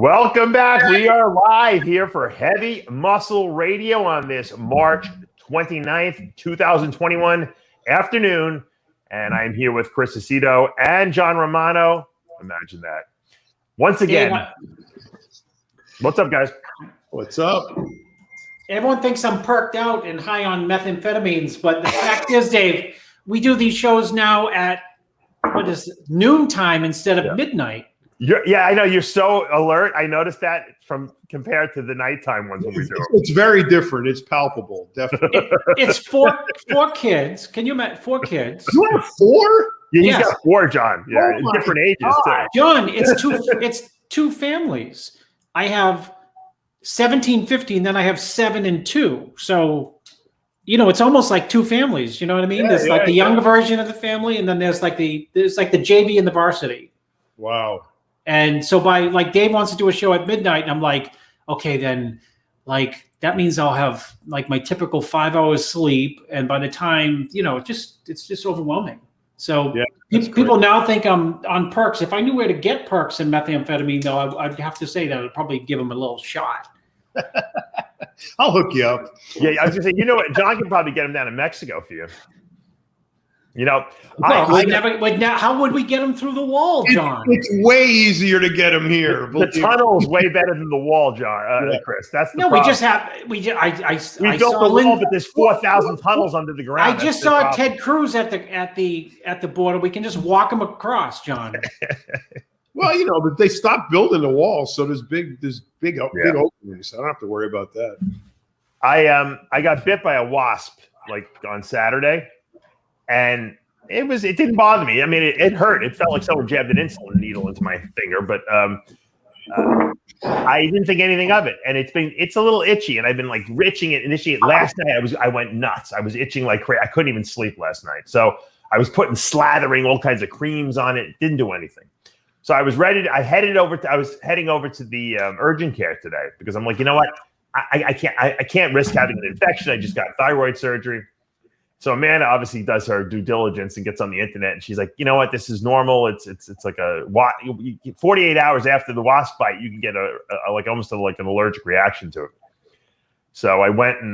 Welcome back. We are live here for Heavy Muscle Radio on this March 29th, 2021 afternoon. And I'm here with Chris Aceto and John Romano. Imagine that. Once again, what's up, guys? What's up? Everyone thinks I'm perked out and high on methamphetamines, but the fact is, Dave, we do these shows now at, noontime instead of midnight. Yeah, I know. You're so alert. I noticed that from compared to the nighttime ones when we do. It's very different. It's palpable, definitely. It's four kids. Can you imagine 4 kids? You have 4? Yeah, he's got 4, John. Yeah, different ages too. John, it's two families. I have 17, 15, and then I have 7 and 2. So, it's almost like 2 families. You know what I mean? There's the younger version of the family, and then there's like the JV and the varsity. Wow. And so Dave wants to do a show at midnight, and I'm like, okay, then that means I'll have my typical 5 hours sleep, and by the time it's just overwhelming. So people now think I'm on perks. If I knew where to get perks and methamphetamine, though, I'd have to say that I'd probably give them a little shot. I'll hook you up. Yeah, I was gonna say, what, John can probably get them down in Mexico for you. How would we get them through the wall, John? It's way easier to get them here. The tunnel is way better than the wall, John. Chris, that's the problem. We built the wall, but there's 4,000 tunnels under the ground. I just saw Ted Cruz at the border. We can just walk him across, John. Well, but they stopped building the wall, so there's big openings. So I don't have to worry about that. I got bit by a wasp on Saturday. And it didn't bother me. I mean, it hurt. It felt like someone jabbed an insulin needle into my finger, but I didn't think anything of it. And it's a little itchy, and I've been itching it. Last night I went nuts. I was itching like crazy. I couldn't even sleep last night. So I was slathering all kinds of creams on it. It didn't do anything. So I was ready. I was heading over to the urgent care today because I'm like, you know what? I can't risk having an infection. I just got thyroid surgery. So Amanda obviously does her due diligence and gets on the internet, and she's like, you know what, this is normal. It's like 48 hours after the wasp bite, you can get almost an allergic reaction to it. So I went and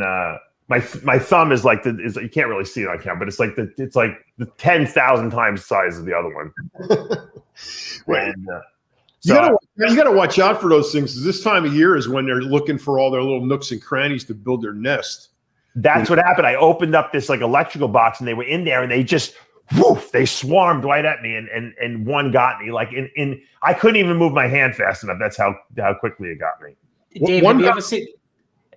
my thumb is you can't really see it on camera, but it's like the 10,000 times the size of the other one. And, you got to watch out for those things. This time of year is when they're looking for all their little nooks and crannies to build their nest. That's what happened. I opened up this electrical box, and they were in there, and they just they swarmed right at me, and one got me. I couldn't even move my hand fast enough. That's how quickly it got me. Dave, have you ever seen?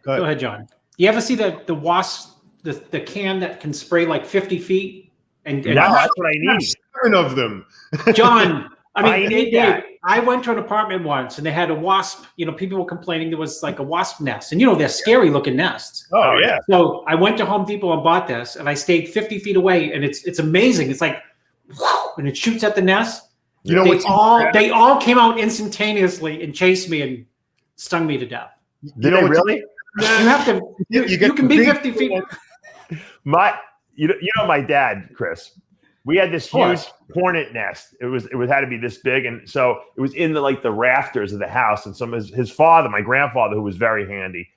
Go ahead, John. You ever see the wasp, the can that can spray 50 feet? And no, that's what I need. 7 of them, John. Dave, I went to an apartment once, and they had a wasp. People were complaining there was a wasp nest, and they're scary looking nests. Oh yeah. So I went to Home Depot and bought this, and I stayed 50 feet away, and it's amazing. It's and it shoots at the nest. They all came out instantaneously and chased me and stung me to death. Did they really? You have to. You can be 50 feet. My dad, Chris. We had this huge hornet nest. It had to be this big, and so it was in the rafters of the house. And his father, my grandfather, who was very handy,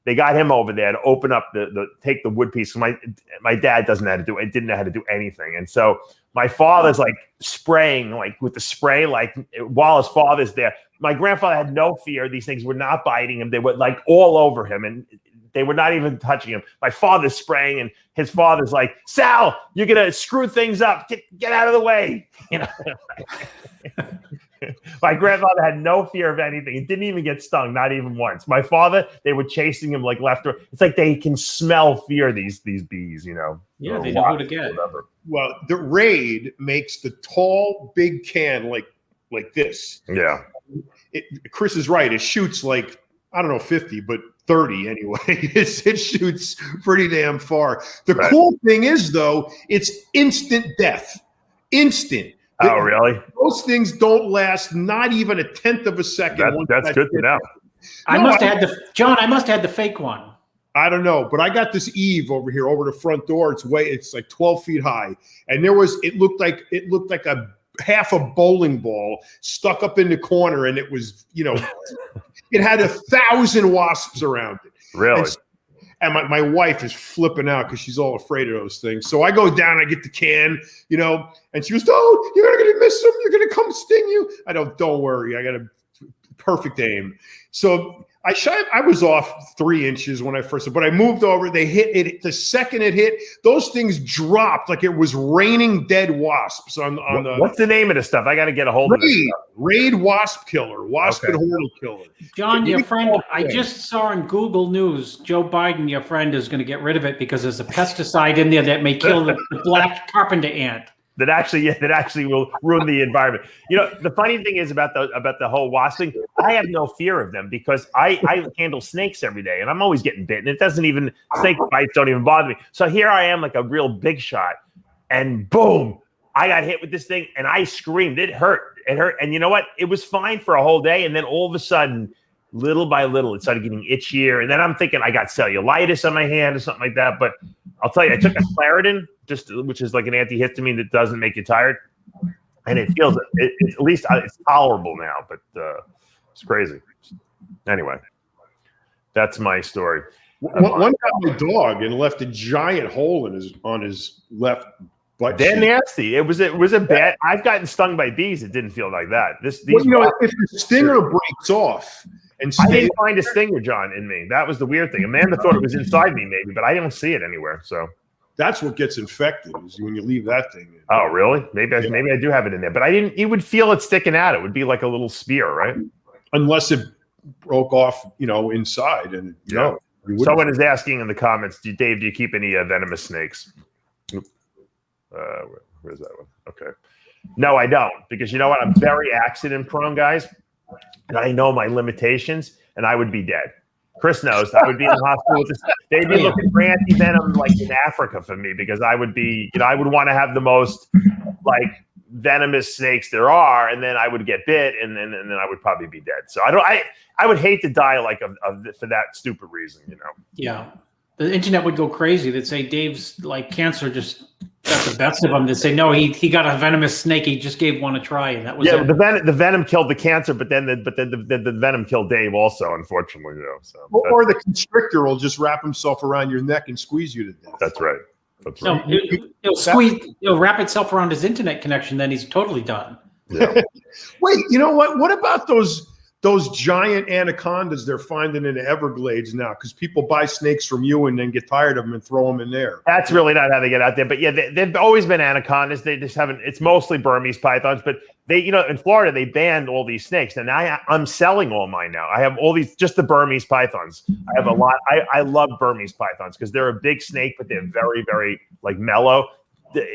they got him over there to open up take the wood piece. My dad didn't know how to do anything, and so my father's spraying with the spray while his father's there. My grandfather had no fear; these things were not biting him. They were all over him, and they were not even touching him. My father's spraying, and his father's like, "Sal, you're gonna screw things up. Get out of the way." My grandfather had no fear of anything. He didn't even get stung, not even once. My father, they were chasing him left or. It's they can smell fear. These bees, Yeah, they know who to get. Well, the Raid makes the tall, big can like this. Yeah. Chris is right. It shoots 50, but 30 anyway. It shoots pretty damn far. The cool thing is, though, it's instant death. Instant. Oh, really? Those things don't last not even a 1/10 of a second. That's good to know. I must have had the fake one. I don't know, but I got this eave over here over the front door. It's 12 feet high, and it looked like a half a bowling ball stuck up in the corner, and it was, it had 1,000 wasps around it. Really? And my wife is flipping out because she's all afraid of those things. So I go down, I get the can, and she goes, "Oh, you're going to miss them. You're going to come sting you." I don't worry. I got a perfect aim. So I was off 3 inches when I first, but I moved over. They hit it. The second it hit, those things dropped like it was raining dead wasps on the. What's the name of this stuff? I got to get a hold of this stuff. Raid Wasp Killer, Wasp and Horned Killer. John, your friend, I just saw on Google News, Joe Biden, your friend, is going to get rid of it because there's a pesticide in there that may kill the black carpenter ant. That actually will ruin the environment. The funny thing is about the whole wasp thing, I have no fear of them because I handle snakes every day and I'm always getting bitten. It doesn't even, snake bites don't even bother me. So here I am like a real big shot and boom, I got hit with this thing and I screamed. It hurt. And you know what? It was fine for a whole day. And then all of a sudden, little by little, it started getting itchier. And then I'm thinking I got cellulitis on my hand or something like that. But I'll tell you, I took a Claritin, which is like an antihistamine that doesn't make you tired. And it feels, at least it's tolerable now, but it's crazy. Anyway, that's my story. One got my dog and left a giant hole on his left butt. They're nasty. It was a bad. I've gotten stung by bees. It didn't feel like that. If the stinger breaks off. I didn't find a stinger, John, in me. That was the weird thing. Amanda thought it was inside me, maybe, but I don't see it anywhere. So that's what gets infected is when you leave that thing in. Oh, really? Maybe I do have it in there, but I didn't. You would feel it sticking out. It would be like a little spear, right? Unless it broke off, inside, and no. Someone is asking in the comments, Dave, do you keep any venomous snakes? Where's that one? Okay. No, I don't, because you know what? I'm very accident prone, guys. And I know my limitations, and I would be dead. Chris knows I would be in the hospital with this. They'd be looking for anti-venom like in Africa for me because I would be, I would want to have the most like venomous snakes there are, and then I would get bit, and then I would probably be dead. So I would hate to die like for that stupid reason, Yeah, the internet would go crazy. They'd say Dave's like cancer just got the best of him. They'd say no, he got a venomous snake. He just gave one a try, and that was it. The venom killed the cancer, but then the venom killed Dave also, unfortunately. So or the constrictor will just wrap himself around your neck and squeeze you to death. That's right. No, it'll wrap itself around his internet connection. Then he's totally done. Yeah. Wait, you know what? What about those giant anacondas they're finding in the Everglades now? Because people buy snakes from you and then get tired of them and throw them in there. That's really not how they get out there. But yeah, they've always been anacondas. They just haven't. It's mostly Burmese pythons. But they, in Florida, they banned all these snakes. And I'm selling all mine now. I have all these, just the Burmese pythons. I have a lot. I love Burmese pythons because they're a big snake, but they're very, very like mellow.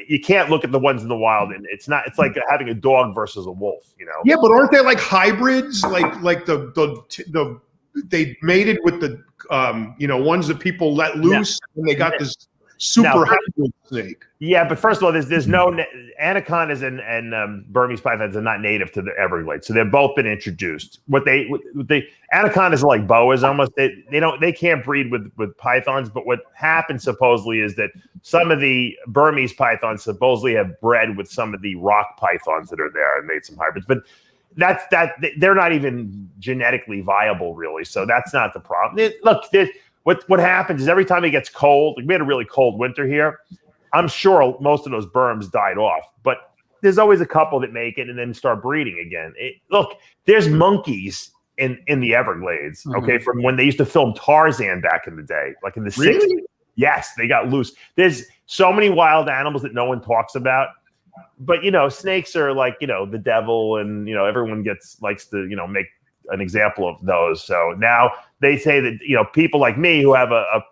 You can't look at the ones in the wild, and it's like having a dog versus a wolf, Yeah, but aren't they like hybrids? Like the they mated with the ones that people let loose, and they got this super hybrid snake. Yeah, but first of all, there's no anacondas and Burmese pythons are not native to the Everglades, so they've both been introduced. The anacondas are like boas almost. They can't breed with pythons, but what happened supposedly is that some of the Burmese pythons supposedly have bred with some of the rock pythons that are there and made some hybrids, but they're not even genetically viable, really. So that's not the problem. What happens is every time it gets cold, we had a really cold winter here. I'm sure most of those berms died off, but there's always a couple that make it and then start breeding again. There's monkeys in the Everglades, okay, from when they used to film Tarzan back in the day, like in the 60s. Yes, they got loose. There's so many wild animals that no one talks about. But, snakes are like, the devil, and, everyone likes to, make an example of those. So now they say that, people like me who have a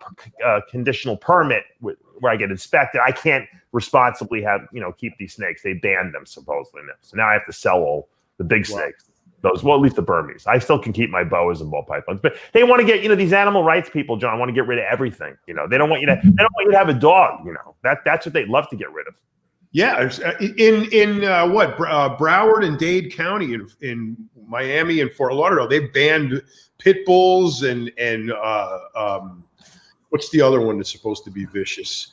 conditional permit where I get inspected, I can't responsibly keep these snakes. They banned them supposedly now. So now I have to sell all the big snakes. Those, well, at least the Burmese. I still can keep my boas and ball pythons, but they want to get, these animal rights people, John, want to get rid of everything. They don't want you to have a dog. That's what they'd love to get rid of. Yeah, in Broward and Dade County in Miami and Fort Lauderdale, they banned pit bulls and what's the other one that's supposed to be vicious?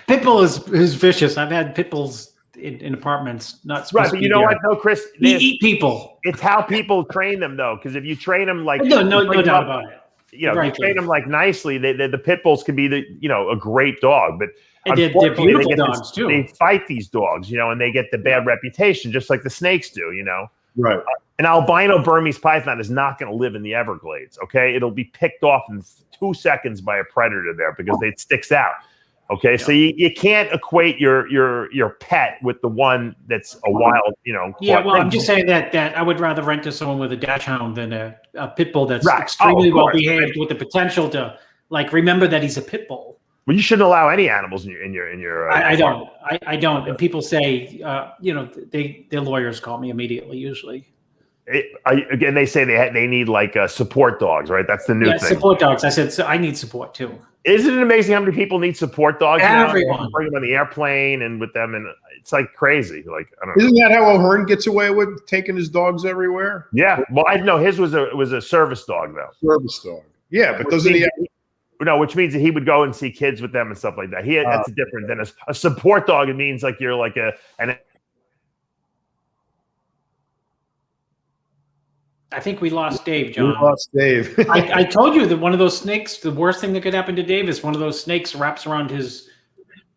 Pit bull is vicious. I've had pit bulls in apartments. Not supposed Right, to but be you know there. what, though, Chris? We eat people. It's how people train them, though, because if you train them like No doubt about it. you know, if you train them like nicely, the pit bulls can be a great dog, but And they're beautiful dogs too. They fight these dogs, and they get the bad reputation, just like the snakes do, Right. An albino Burmese python is not going to live in the Everglades. Okay, it'll be picked off in 2 seconds by a predator there because it sticks out. Okay, so you can't equate your pet with the one that's a wild, Yeah, well, I'm just saying that I would rather rent to someone with a dachshund than a pit bull that's extremely well behaved with the potential to remember that he's a pit bull. Well, you shouldn't allow any animals in your. I don't. I don't. And people say, their lawyers call me immediately. Usually. Again, they say they need support dogs, right? That's the new thing. Support dogs. I said so. I need support too. Isn't it amazing how many people need support dogs? Everyone. Bring them on the airplane and with them, and it's like crazy. I don't know. Isn't that how O'Hearn gets away with taking his dogs everywhere? Yeah. Well, I know his was a service dog though. Service dog. Yeah, but doesn't he? No, which means that he would go and see kids with them and stuff like that. That's different than a support dog. It means like you're like I think we lost Dave, John. We lost Dave. I told you that one of those snakes, the worst thing that could happen to Dave is one of those snakes wraps around his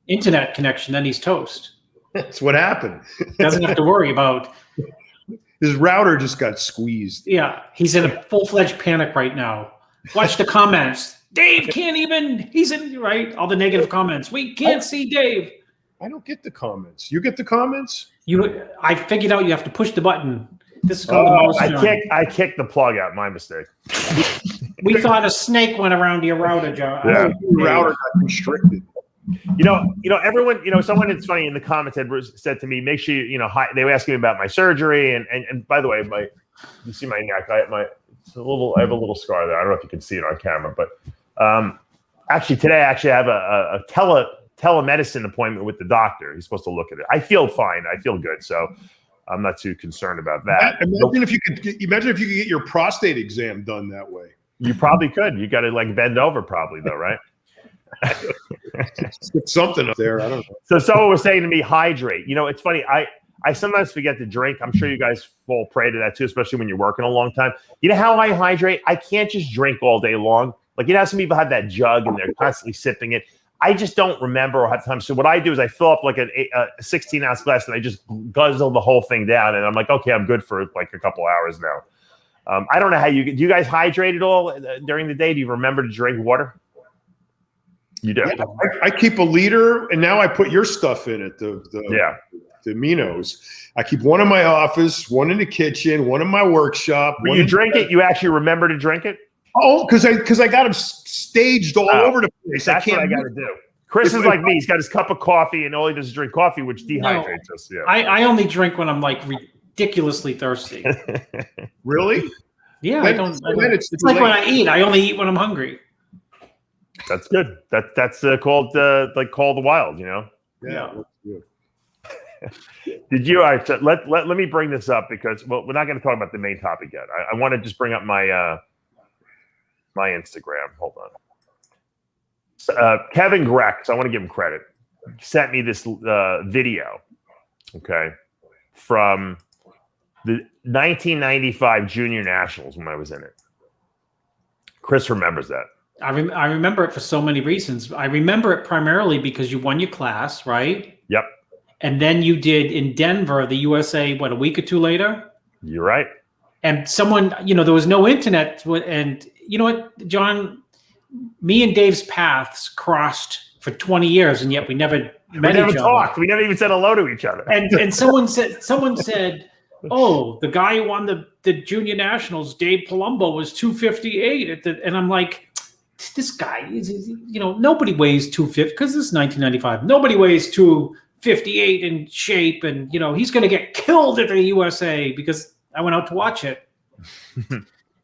internet connection, then he's toast. That's what happened. Doesn't have to worry about. His router just got squeezed. Yeah, he's in a full-fledged panic right now. Watch the comments. Dave can't even, he's in, right? All the negative comments. We can't see Dave. I don't get the comments. You get the comments? I figured out you have to push the button. This is called the mouse. I kicked the plug out. My mistake. We thought a snake went around your router, Joe. Yeah, your router got restricted. Everyone, someone, it's funny, in the comments had said to me, make sure they were asking me about my surgery. And by the way, you see my neck, I have a little scar there. I don't know if you can see it on camera, but actually today I have a telemedicine appointment with the doctor. He's supposed to look at it. I feel fine. I feel good. So I'm not too concerned about that. Imagine if you could get your prostate exam done that way. You probably could. You got to bend over probably though, right? Something up there. I don't know. So someone was saying to me, hydrate. It's funny. I sometimes forget to drink. I'm sure you guys fall prey to that too, especially when you're working a long time. You know how I hydrate? I can't just drink all day long. Some people have that jug and they're constantly sipping it. I just don't remember or have time. So what I do is I fill up a 16-ounce glass and I just guzzle the whole thing down. And I'm like, okay, I'm good for a couple hours now. I don't know how do you guys hydrate at all during the day? Do you remember to drink water? You do. Yeah, I keep a liter, and now I put your stuff in it. The aminos. I keep one in my office, one in the kitchen, one in my workshop. When you drink it, you actually remember to drink it? Oh, because I got them staged all over the place. That's what I got to do. Chris is like me. He's got his cup of coffee, and all he does is drink coffee, which dehydrates us. Yeah. I only drink when I'm ridiculously thirsty. Really? Yeah, I don't. It's like when I eat. I only eat when I'm hungry. That's good. That's called Call the Wild. Yeah. Did you? All right. So let me bring this up because we're not going to talk about the main topic yet. I want to just bring up my my Instagram. Hold on. Kevin Grex, I want to give him credit, sent me this video, okay, from the 1995 Junior Nationals when I was in it. Chris remembers that. I remember it for so many reasons. I remember it primarily because you won your class, right? Yep. And then you did in Denver, the USA, a week or two later? You're right. And someone, there was no internet. And you know what, John? Me and Dave's paths crossed for 20 years, and yet we never met each other. We never talked. We never even said hello to each other. And someone said, oh, the guy who won the Junior Nationals, Dave Palumbo, was 258. And I'm like, this guy, nobody weighs 250 because this is 1995. Nobody weighs 258 in shape, and he's going to get killed at the USA because I went out to watch it.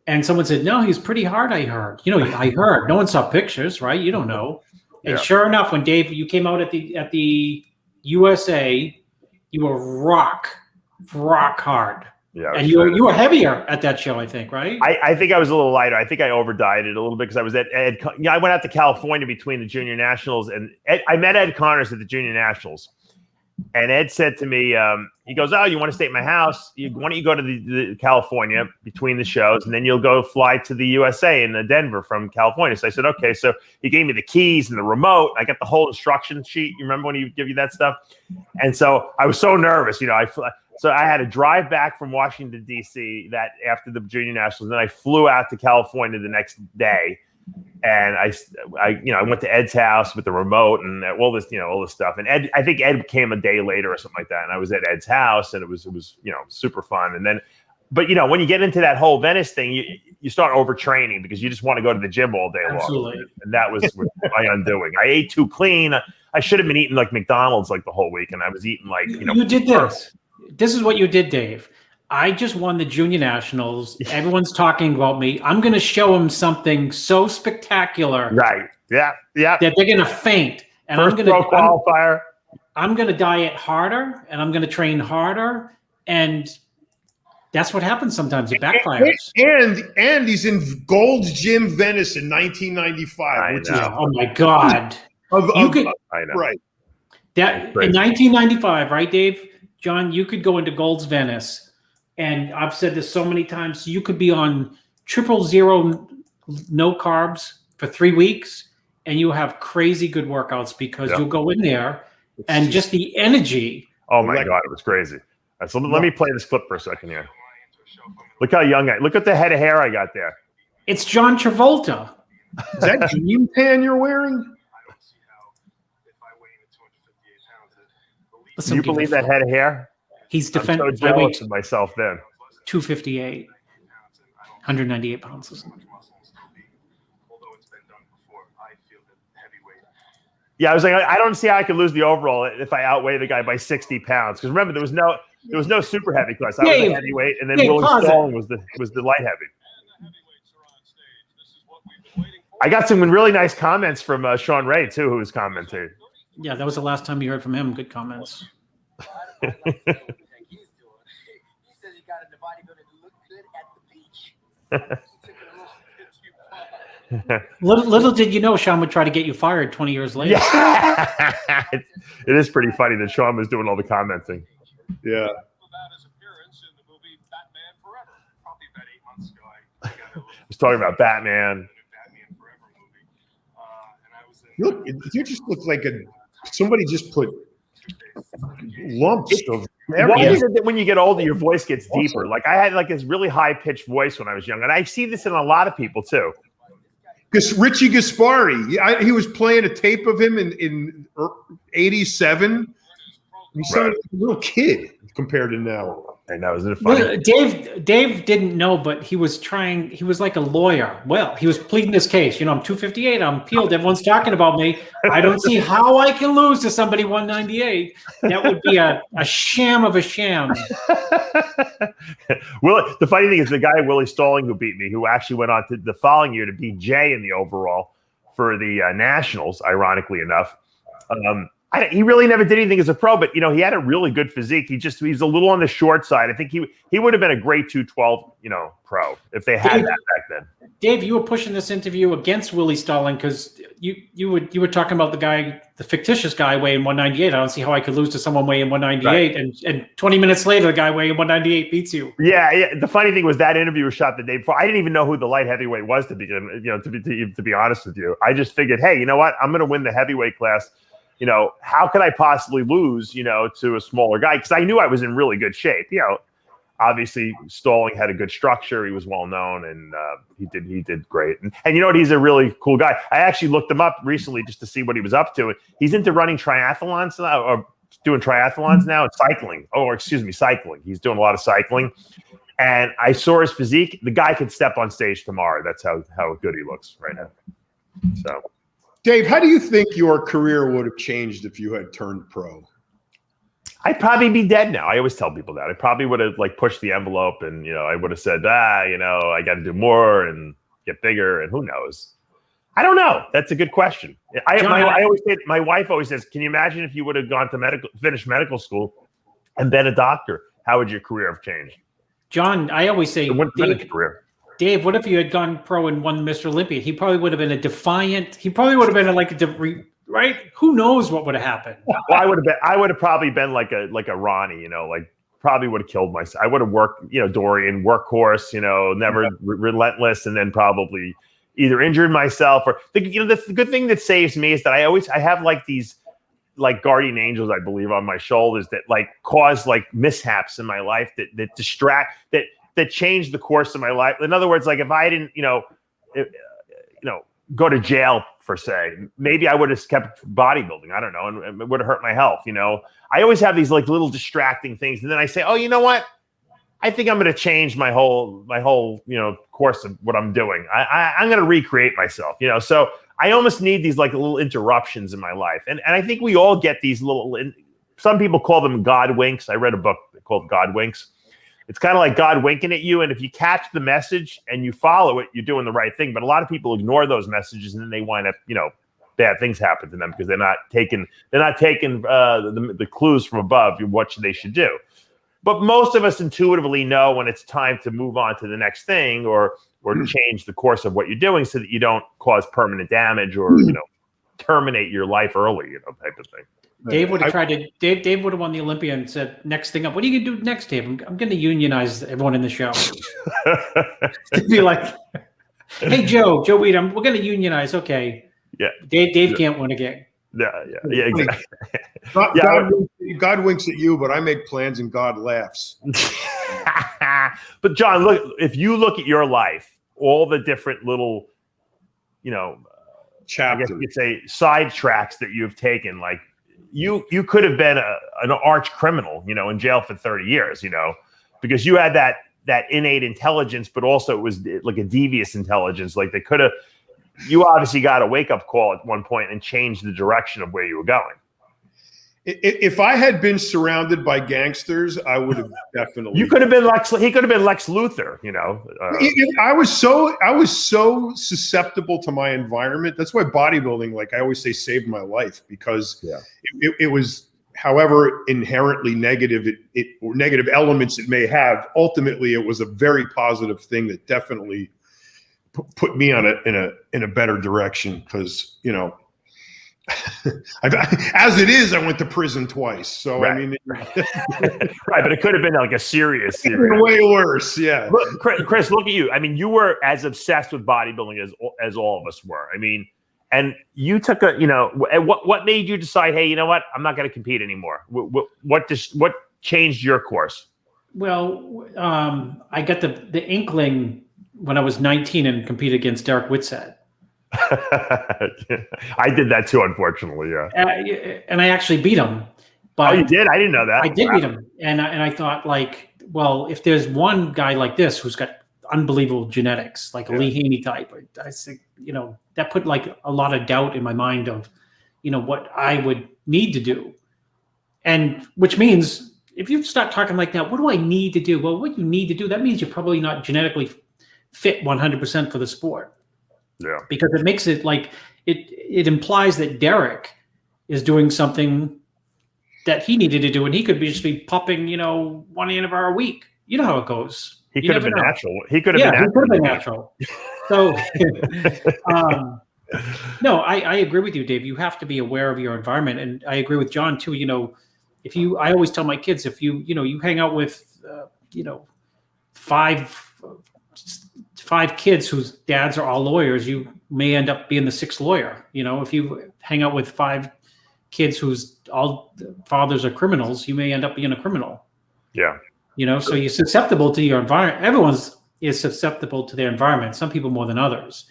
And someone said, no, he's pretty hard, I heard. I heard. No one saw pictures, right? You don't know. And sure enough, when Dave, you came out at the USA, you were rock hard. Yeah, and you were heavier at that show, I think, right? I think I was a little lighter. I think I over-dieted a little bit because I was at I went out to California between the Junior Nationals, and I met Ed Connors at the Junior Nationals. And Ed said to me, he goes, "Oh, you want to stay at my house? Why don't you go to the California between the shows, and then you'll go fly to the USA in Denver from California." So I said, "Okay." So he gave me the keys and the remote. I got the whole instruction sheet. You remember when he would give you that stuff? And so I was so nervous, So I had to drive back from Washington, D.C. that after the Junior Nationals. Then I flew out to California the next day. And I went to Ed's house with the remote and all this stuff. And I think Ed came a day later or something like that. And I was at Ed's house, and it was super fun. And then, but when you get into that whole Venice thing, you start overtraining because you just want to go to the gym all day Absolutely. long. And that was my undoing. I ate too clean. I should have been eating like McDonald's like the whole week, and I was eating like You did this. This is what you did, Dave. I just won the Junior Nationals. Everyone's talking about me. I'm going to show them something so spectacular. Right. Yeah. That they're going to faint. And First pro qualifier. I'm going to diet harder, and I'm going to train harder. And that's what happens sometimes. It backfires. And he's in Gold's Gym Venice in 1995. Oh, my God. I know. Right. That in 1995, right, Dave? John, you could go into Gold's Venice. And I've said this so many times, you could be on 000 no carbs for 3 weeks, and you have crazy good workouts because you'll go in there and just the energy. Oh my God, it was crazy. So let me play this clip for a second here. Look how young look at the head of hair I got there. It's John Travolta. Is that Dream Pan you're wearing? Can you believe that head of hair? He's defending. I'm so jealous of myself then. 258, 198 pounds. Yeah, I was like, I don't see how I could lose the overall if I outweigh the guy by 60 pounds. Because remember, there was no super heavy class. I was a heavyweight, and then Willie Stalling was the light heavy. I got some really nice comments from Sean Ray too, who was commenting. Yeah, that was the last time you heard from him. Good comments. He says he got into bodybuilding to look good at the beach. Little did you know Sean would try to get you fired 20 years later. Yeah. It is pretty funny that Sean was doing all the commenting. Yeah. About his appearance in the movie Batman Forever, probably about 8 months ago. I was talking about Batman. Batman Forever movie, and I was You just look like somebody just put lumps of. Why is it that when you get older, your voice gets deeper? Like I had like this really high pitched voice when I was young, and I see this in a lot of people too. Because Richie Gaspari, he was playing a tape of him in '87. He sounded like a little kid compared to now. I know, isn't it funny? Dave didn't know, but he was trying. He was like a lawyer. Well, he was pleading his case. I'm 258. I'm peeled. Everyone's talking about me. I don't see how I can lose to somebody 198. That would be a sham of a sham. Well, the funny thing is the guy Willie Stalling who beat me, who actually went on to the following year to beat Jay in the overall for the Nationals, ironically enough. He really never did anything as a pro, but he had a really good physique. He's a little on the short side. I think he would have been a great 212, pro if they had that back then. Dave, you were pushing this interview against Willie Stalling because you were talking about the guy, the fictitious guy weighing 198. I don't see how I could lose to someone weighing 198, right. and 20 minutes later, the guy weighing 198 beats you. Yeah. The funny thing was that interview was shot the day before. I didn't even know who the light heavyweight was to begin. To be honest with you, I just figured, hey, you know what? I'm going to win the heavyweight class. How could I possibly lose, to a smaller guy? Because I knew I was in really good shape. Obviously Stalling had a good structure. He was well known, and he did great. And you know what? He's a really cool guy. I actually looked him up recently just to see what he was up to. He's into running triathlons now, or doing triathlons now, and cycling. Cycling. He's doing a lot of cycling. And I saw his physique. The guy could step on stage tomorrow. That's how good he looks right now. So. Dave, how do you think your career would have changed if you had turned pro? I'd probably be dead now. I always tell people that. I probably would have pushed the envelope, and I would have said, I got to do more and get bigger, and who knows? I don't know. That's a good question. I always say, my wife always says, can you imagine if you would have gone to finished medical school and been a doctor? How would your career have changed? John, I always say, Dave, what if you had gone pro and won Mr. Olympia? He probably would have been a defiant. He probably would have been right? who knows what would have happened? Well, I would have probably been like a Ronnie, like probably would have killed myself. I would have worked, Dorian, workhorse, never relentless, and then probably either injured myself or the good thing that saves me is that I have like these like guardian angels, I believe, on my shoulders that like cause like mishaps in my life that distract that change the course of my life. In other words, like if I didn't, go to jail per se, maybe I would have kept bodybuilding. I don't know, and it would have hurt my health. I always have these like little distracting things, and then I say, oh, you know what? I think I'm going to change my whole course of what I'm doing. I'm going to recreate myself. So I almost need these like little interruptions in my life, and I think we all get these little. Some people call them God winks. I read a book called God Winks. It's kind of like God winking at you, and if you catch the message and you follow it, you're doing the right thing. But a lot of people ignore those messages, and then they wind up, bad things happen to them because they're not taking the clues from above what they should do. But most of us intuitively know when it's time to move on to the next thing or change the course of what you're doing so that you don't cause permanent damage or terminate your life early, type of thing. Dave would have Dave would have won the Olympia and said, next thing up, what are you going to do next, Dave? I'm going to unionize everyone in the show. To be like, hey, Joe Weed, we're going to unionize. Okay. Yeah. Dave can't win again. Yeah, exactly. God winks at you, but I make plans and God laughs. But John, look, if you look at your life, all the different little, chapters, I guess you could say side tracks that you've taken, like you could have been an arch criminal, in jail for 30 years, because you had that innate intelligence, but also it was like a devious intelligence. Like you obviously got a wake-up call at one point and changed the direction of where you were going. If I had been surrounded by gangsters, I would have definitely. You could have been he could have been Lex Luthor, I was so susceptible to my environment. That's why bodybuilding, like I always say, saved my life because it was, however inherently negative or negative elements it may have. Ultimately, it was a very positive thing that definitely put me on in a better direction because as it is, I went to prison twice. So right. I mean, right, but it could have been like a serious. Way worse, yeah. Look, Chris, look at you. I mean, you were as obsessed with bodybuilding as all of us were. I mean, and you took what made you decide? Hey, you know what? I'm not going to compete anymore. What changed your course? Well, I got the inkling when I was 19 and competed against Derek Whitsett. I did that too, unfortunately. Yeah, and I actually beat him. But you did? I didn't know that. I did beat him, and I thought, like, well, if there's one guy like this who's got unbelievable genetics, like a Lee Haney type, I think that put like a lot of doubt in my mind of what I would need to do, and which means if you start talking like that, what do I need to do? Well, what you need to do, that means you're probably not genetically fit 100% for the sport. Yeah, because it makes it like it implies that Derek is doing something that he needed to do, and he could just be popping, 1 hour a week. You know how it goes. He could have been natural. He could have been natural. So, no, I agree with you, Dave. You have to be aware of your environment, and I agree with John too. I always tell my kids, if you hang out with, five kids whose dads are all lawyers, you may end up being the sixth lawyer. If you hang out with 5 kids whose all fathers are criminals, you may end up being a criminal. Yeah. So you're susceptible to your environment. Everyone is susceptible to their environment. Some people more than others.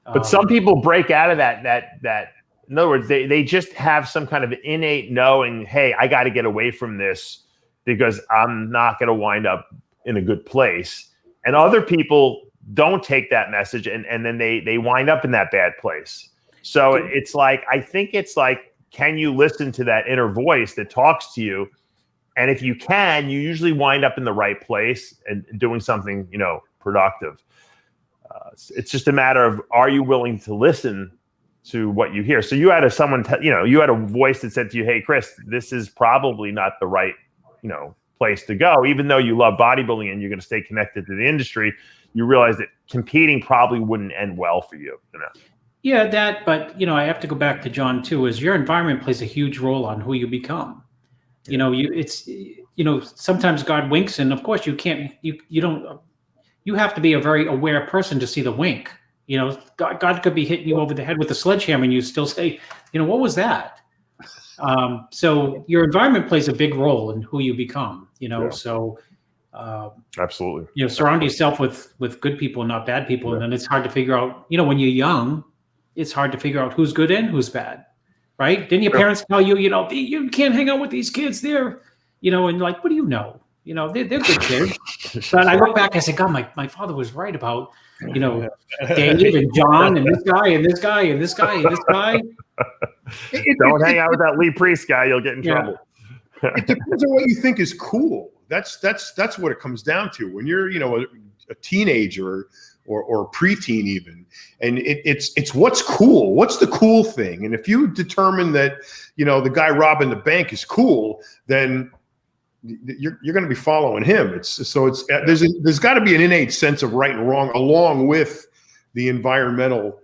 But some people break out of that. In other words, they just have some kind of innate knowing, hey, I got to get away from this because I'm not going to wind up in a good place. And other people don't take that message and then they wind up in that bad place. So it's like, I think it's like, can you listen to that inner voice that talks to you? And if you can, you usually wind up in the right place and doing something, productive. It's just a matter of, are you willing to listen to what you hear? So you had you had a voice that said to you, hey, Chris, this is probably not the right, place to go. Even though you love bodybuilding and you're going to stay connected to the industry, you realize that competing probably wouldn't end well for you. Yeah, that, but I have to go back to John too, is your environment plays a huge role on who you become. Sometimes God winks, and of course you can't, you don't, you have to be a very aware person to see the wink. God could be hitting you over the head with a sledgehammer and you still say, what was that? So your environment plays a big role in who you become, so Absolutely. surround yourself with good people, not bad people. And then it's hard to figure out, when you're young, it's hard to figure out who's good and who's bad. Right? Didn't your parents tell you, you can't hang out with these kids? They're, and like, what do you know? They're good kids. But I look back, I said, God, my father was right about, Dave and John and this guy and this guy and this guy and this guy. Don't hang out with that Lee Priest guy. You'll get in trouble. It depends on what you think is cool. That's what it comes down to. When you're, a teenager or preteen even, and it's what's cool. What's the cool thing? And if you determine that, the guy robbing the bank is cool, then you're going to be following him. There's got to be an innate sense of right and wrong along with the environmental,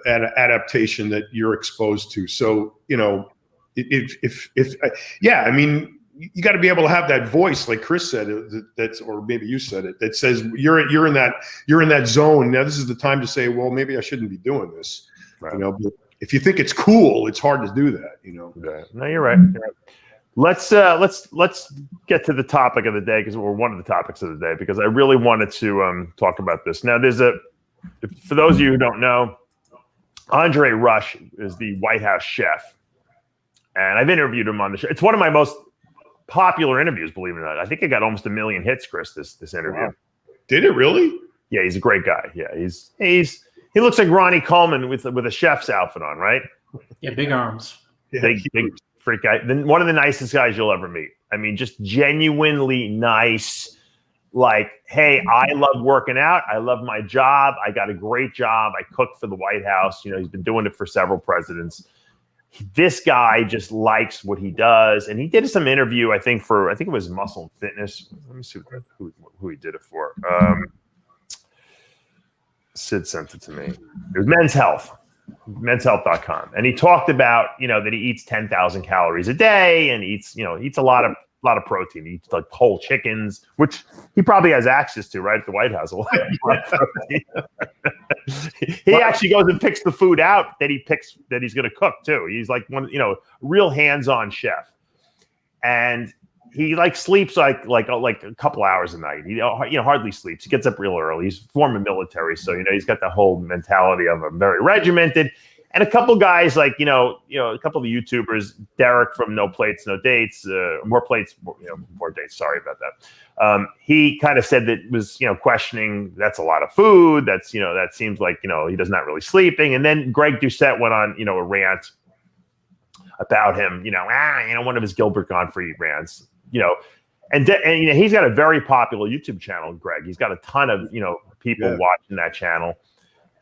adaptation that you're exposed to. So, I mean, you got to be able to have that voice, like Chris said, or maybe you said it, that says you're in that zone. Now this is the time to say, well, maybe I shouldn't be doing this. Right. But if you think it's cool, it's hard to do that. Yeah. No, you're right. Let's get to the topic of the day, or one of the topics of the day, because I really wanted to talk about this. Now, for those of you who don't know, Andre Rush is the White House chef, and I've interviewed him on the show. It's one of my most popular interviews, believe it or not. I think it got almost 1 million hits, Chris. This interview. Wow. Did it really? Yeah, he's a great guy. Yeah, he looks like Ronnie Coleman with a chef's outfit on, right? Yeah, big arms. Yeah, big freak guy. One of the nicest guys you'll ever meet. I mean, just genuinely nice. Like, hey, I love working out. I love my job. I got a great job. I cook for the White House. He's been doing it for several presidents. This guy just likes what he does. And he did some interview, I think it was Muscle and Fitness. Let me see who he did it for. Sid sent it to me. It was Men's Health. menshealth.com. And he talked about, that he eats 10,000 calories a day and eats a lot of protein. He eats like whole chickens, which he probably has access to, right? At the White House. A lot of protein. He actually goes and picks the food out that he's going to cook too. He's like real hands-on chef. And he sleeps like a couple hours a night. He hardly sleeps. He gets up real early. He's former military, so he's got the whole mentality of a very regimented. And a couple guys a couple of the YouTubers, Derek from No Plates, No Dates, More Plates, More Dates. Sorry about that. He kind of said that was questioning, that's a lot of food. That's that seems like he does not really sleeping. And then Greg Doucette went on a rant about him. One of his Gilbert Gottfried rants. And he's got a very popular YouTube channel, Greg. He's got a ton of people watching that channel.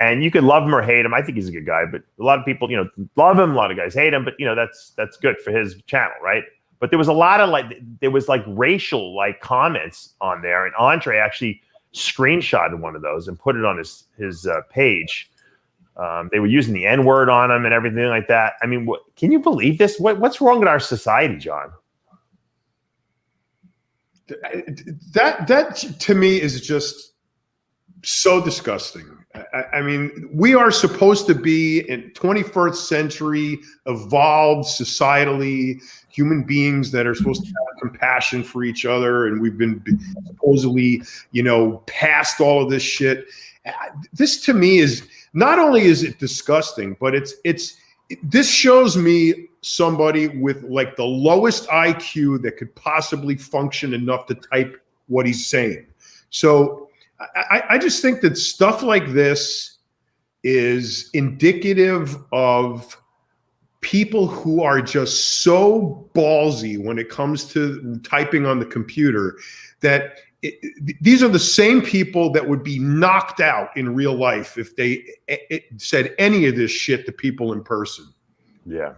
And you could love him or hate him. I think he's a good guy, but a lot of people, love him. A lot of guys hate him, but that's good for his channel, right? But there was a lot of racial comments on there, and Andre actually screenshotted one of those and put it on his page. They were using the N-word on him and everything like that. I mean, can you believe this? What's wrong with our society, John? That to me is just so disgusting. I mean, we are supposed to be in 21st century, evolved societally, human beings that are supposed to have compassion for each other. And we've been supposedly, past all of this shit. This to me is, not only is it disgusting, but this shows me somebody with the lowest IQ that could possibly function enough to type what he's saying. So I just think that stuff like this is indicative of people who are just so ballsy when it comes to typing on the computer that these are the same people that would be knocked out in real life if they said any of this shit to people in person. Yeah.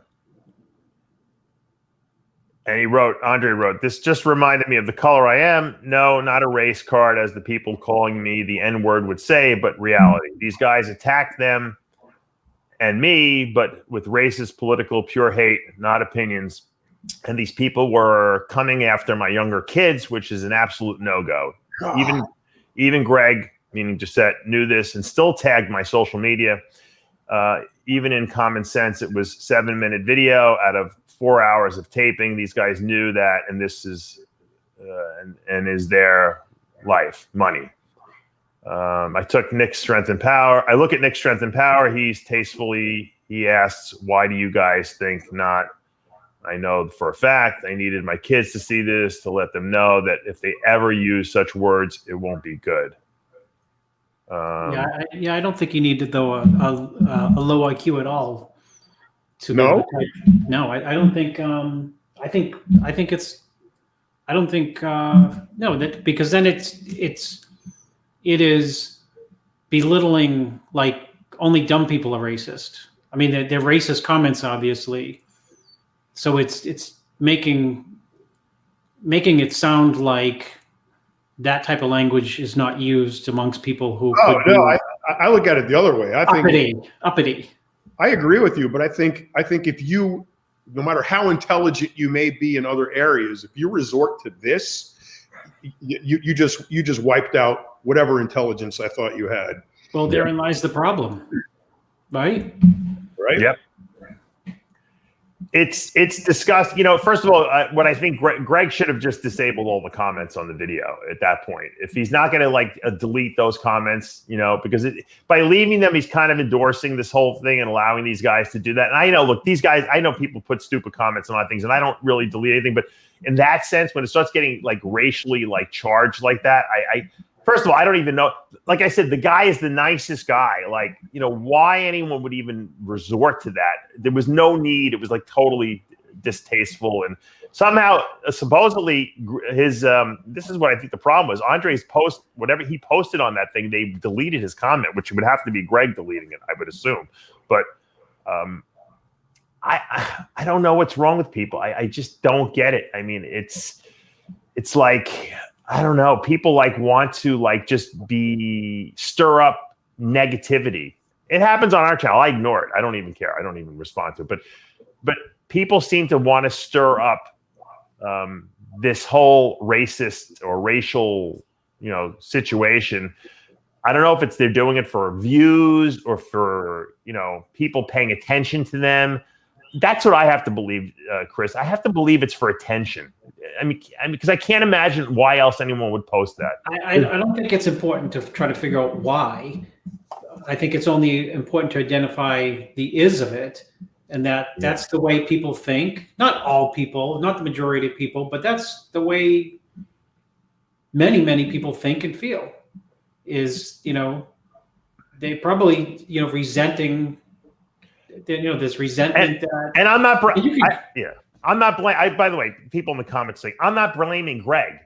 And Andre wrote, this just reminded me of the color I am. No, not a race card, as the people calling me the N-word would say, but reality. These guys attacked them and me, but with racist, political, pure hate, not opinions. And these people were coming after my younger kids, which is an absolute no-go. Even Greg, meaning Gisette, knew this and still tagged my social media. Even in common sense, it was 7-minute video out of 4 hours of taping. These guys knew that, and this is and is their life, money. I took Nick's Strength and Power. I look at Nick's Strength and Power. He asks, why do you guys think not? I know for a fact I needed my kids to see this to let them know that if they ever use such words, it won't be good. I don't think you need though a low IQ at all. No, I don't think. Because then it is belittling, like only dumb people are racist. I mean, they're racist comments, obviously. So it's making it sound like that type of language is not used amongst people who. I look at it the other way. I think uppity. I agree with you, but I think if you, no matter how intelligent you may be in other areas, if you resort to this, you just wiped out whatever intelligence I thought you had. Well, therein lies the problem, right? Right. Yep. It's disgusting. First of all, what I think Greg should have just disabled all the comments on the video at that point. If he's not going to delete those comments, because by leaving them, he's kind of endorsing this whole thing and allowing these guys to do that. And I know, look, these guys, I know people put stupid comments on a lot of things, and I don't really delete anything. But in that sense, when it starts getting racially charged like that, I first of all, I don't even know. Like I said, the guy is the nicest guy. Why anyone would even resort to that? There was no need. It was totally distasteful. And somehow, supposedly, his this is what I think the problem was. Andre's post, whatever he posted on that thing, they deleted his comment, which would have to be Greg deleting it, I would assume. But I don't know what's wrong with people. I just don't get it. I mean, it's like, I don't know. People want to just stir up negativity. It happens on our channel. I ignore it. I don't even care. I don't even respond to it. But people seem to want to stir up this whole racist or racial, situation. I don't know if they're doing it for views or for people paying attention to them. That's what I have to believe, Chris. I have to believe it's for attention. I mean, because I can't imagine why else anyone would post that. I don't think it's important to try to figure out why. I think it's only important to identify the is of it, and that's the way people think. Not all people, not the majority of people, but that's the way many, many people think and feel. Is they probably resenting. There's resentment. And I'm not. I'm not blaming. By the way, people in the comments saying I'm not blaming Greg.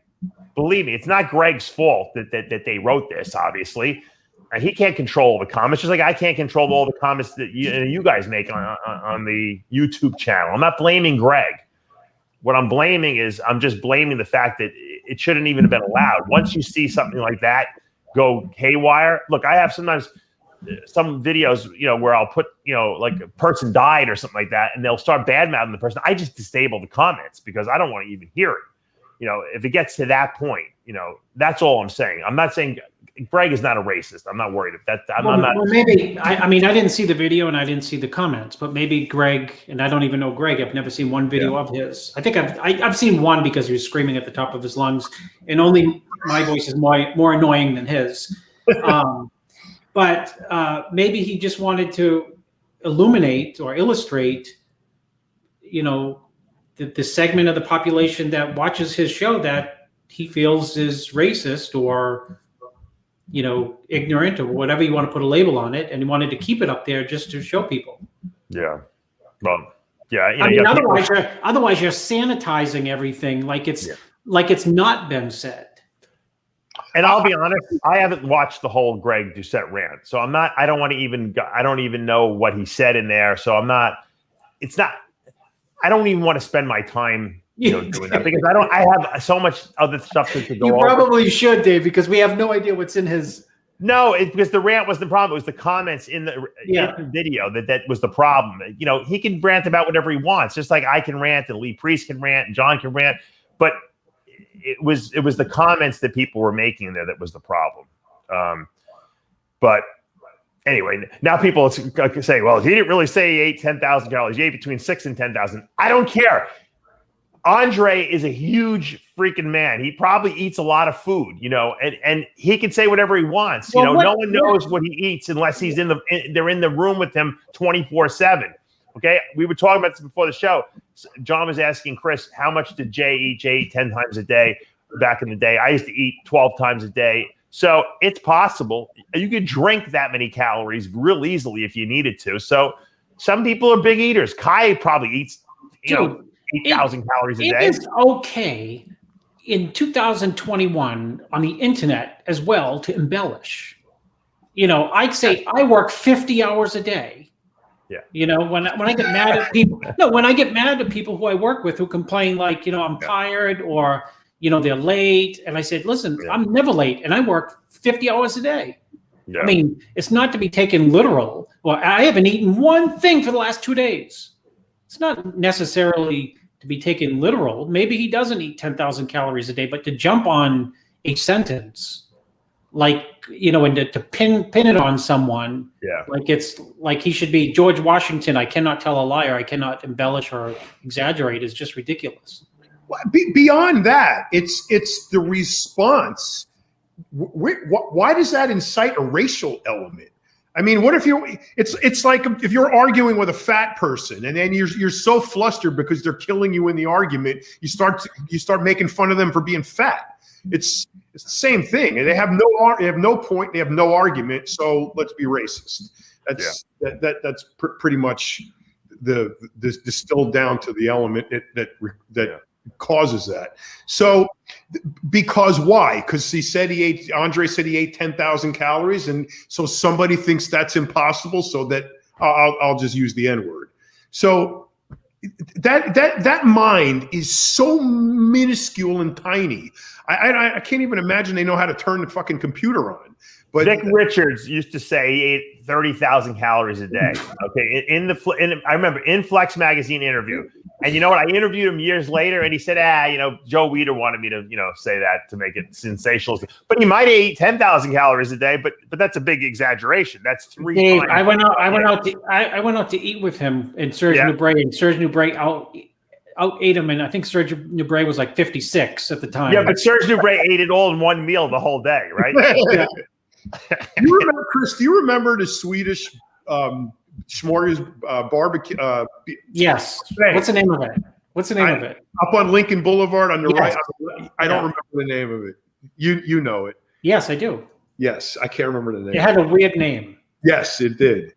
Believe me, it's not Greg's fault that they wrote this. Obviously, he can't control the comments, just like I can't control all the comments that you guys make on the YouTube channel. I'm not blaming Greg. What I'm blaming is I'm just blaming the fact that it shouldn't even have been allowed. Once you see something like that go haywire, look, I have sometimes some videos, where I'll put, like a person died or something like that, and they'll start bad-mouthing the person. I just disable the comments because I don't want to even hear it. If it gets to that point, that's all I'm saying. I'm not saying Greg is not a racist. I'm not worried if that. I'm not. Well, maybe I mean I didn't see the video and I didn't see the comments, but maybe Greg, and I don't even know Greg. I've never seen one video of his. I think I've seen one because he was screaming at the top of his lungs, and only my voice is more annoying than his. But maybe he just wanted to illuminate or illustrate, the segment of the population that watches his show that he feels is racist or, ignorant or whatever you want to put a label on it. And he wanted to keep it up there just to show people. Yeah. Well, yeah. Otherwise you're sanitizing everything like it's not been said. And I'll be honest, I haven't watched the whole Greg Doucette rant, so I don't even know what he said in there. So I don't even want to spend my time doing that because I have so much other stuff to go You over. probably should, Dave, because we have no idea what's in his. No, because the rant wasn't the problem. It was the comments in the video that was the problem. He can rant about whatever he wants, just like I can rant and Lee Priest can rant and John can rant. But it was the comments that people were making there that was the problem. But anyway, now people say, well, he didn't really say he ate 10,000 calories. He ate between 6 and 10,000. I don't care. Andre is a huge freaking man. He probably eats a lot of food, and he can say whatever he wants. No one knows what he eats unless they're in the room with him 24/7. Okay. We were talking about this before the show. John was asking Chris, how much did Jay eat? Jay ate 10 times a day back in the day. I used to eat 12 times a day. So it's possible you could drink that many calories real easily if you needed to. So some people are big eaters. Kai probably eats, 8,000 calories a day. It is okay in 2021 on the internet as well to embellish. I'd say I work 50 hours a day. Yeah. When I get mad at people, when I get mad at people who I work with who complain like, I'm tired or, they're late. And I said, listen, I'm never late and I work 50 hours a day. Yeah. I mean, it's not to be taken literal. Well, I haven't eaten one thing for the last 2 days. It's not necessarily to be taken literal. Maybe he doesn't eat 10,000 calories a day, but to jump on a sentence like, and to pin it on someone, like it's like he should be George Washington. I cannot tell a liar. I cannot embellish or exaggerate is just ridiculous. Beyond that, it's the response. Why does that incite a racial element? I mean, what if it's like if you're arguing with a fat person and then you're so flustered because they're killing you in the argument, you start making fun of them for being fat. It's the same thing. And they have no point, they have no argument, so let's be racist. That's pretty much the distilled down to the element that causes that. So because why? Because Andre said he ate 10,000 calories, and so somebody thinks that's impossible, so that I'll just use the N-word. So that mind is so minuscule and tiny. I can't even imagine they know how to turn the fucking computer on. But Vic Richards used to say he ate 30,000 calories a day. Okay, I remember in Flex magazine interview, and you know what? I interviewed him years later, and he said, Joe Weider wanted me to, say that to make it sensational. But he might eat 10,000 calories a day, but that's a big exaggeration. That's 3 Dave, times. I went out to eat with him and Serge Nubret, and Serge Nubret out-ate him, and I think Serge Nubret was like 56 at the time. Yeah, but Serge Nubret ate it all in one meal the whole day, right? Chris, do you remember the Swedish smorgasbord barbecue? Yes. What's the name of it? Up on Lincoln Boulevard on the yes. right. I don't remember the name of it. You know it. Yes, I do. Yes, I can't remember the name. It had a weird name. Yes, it did.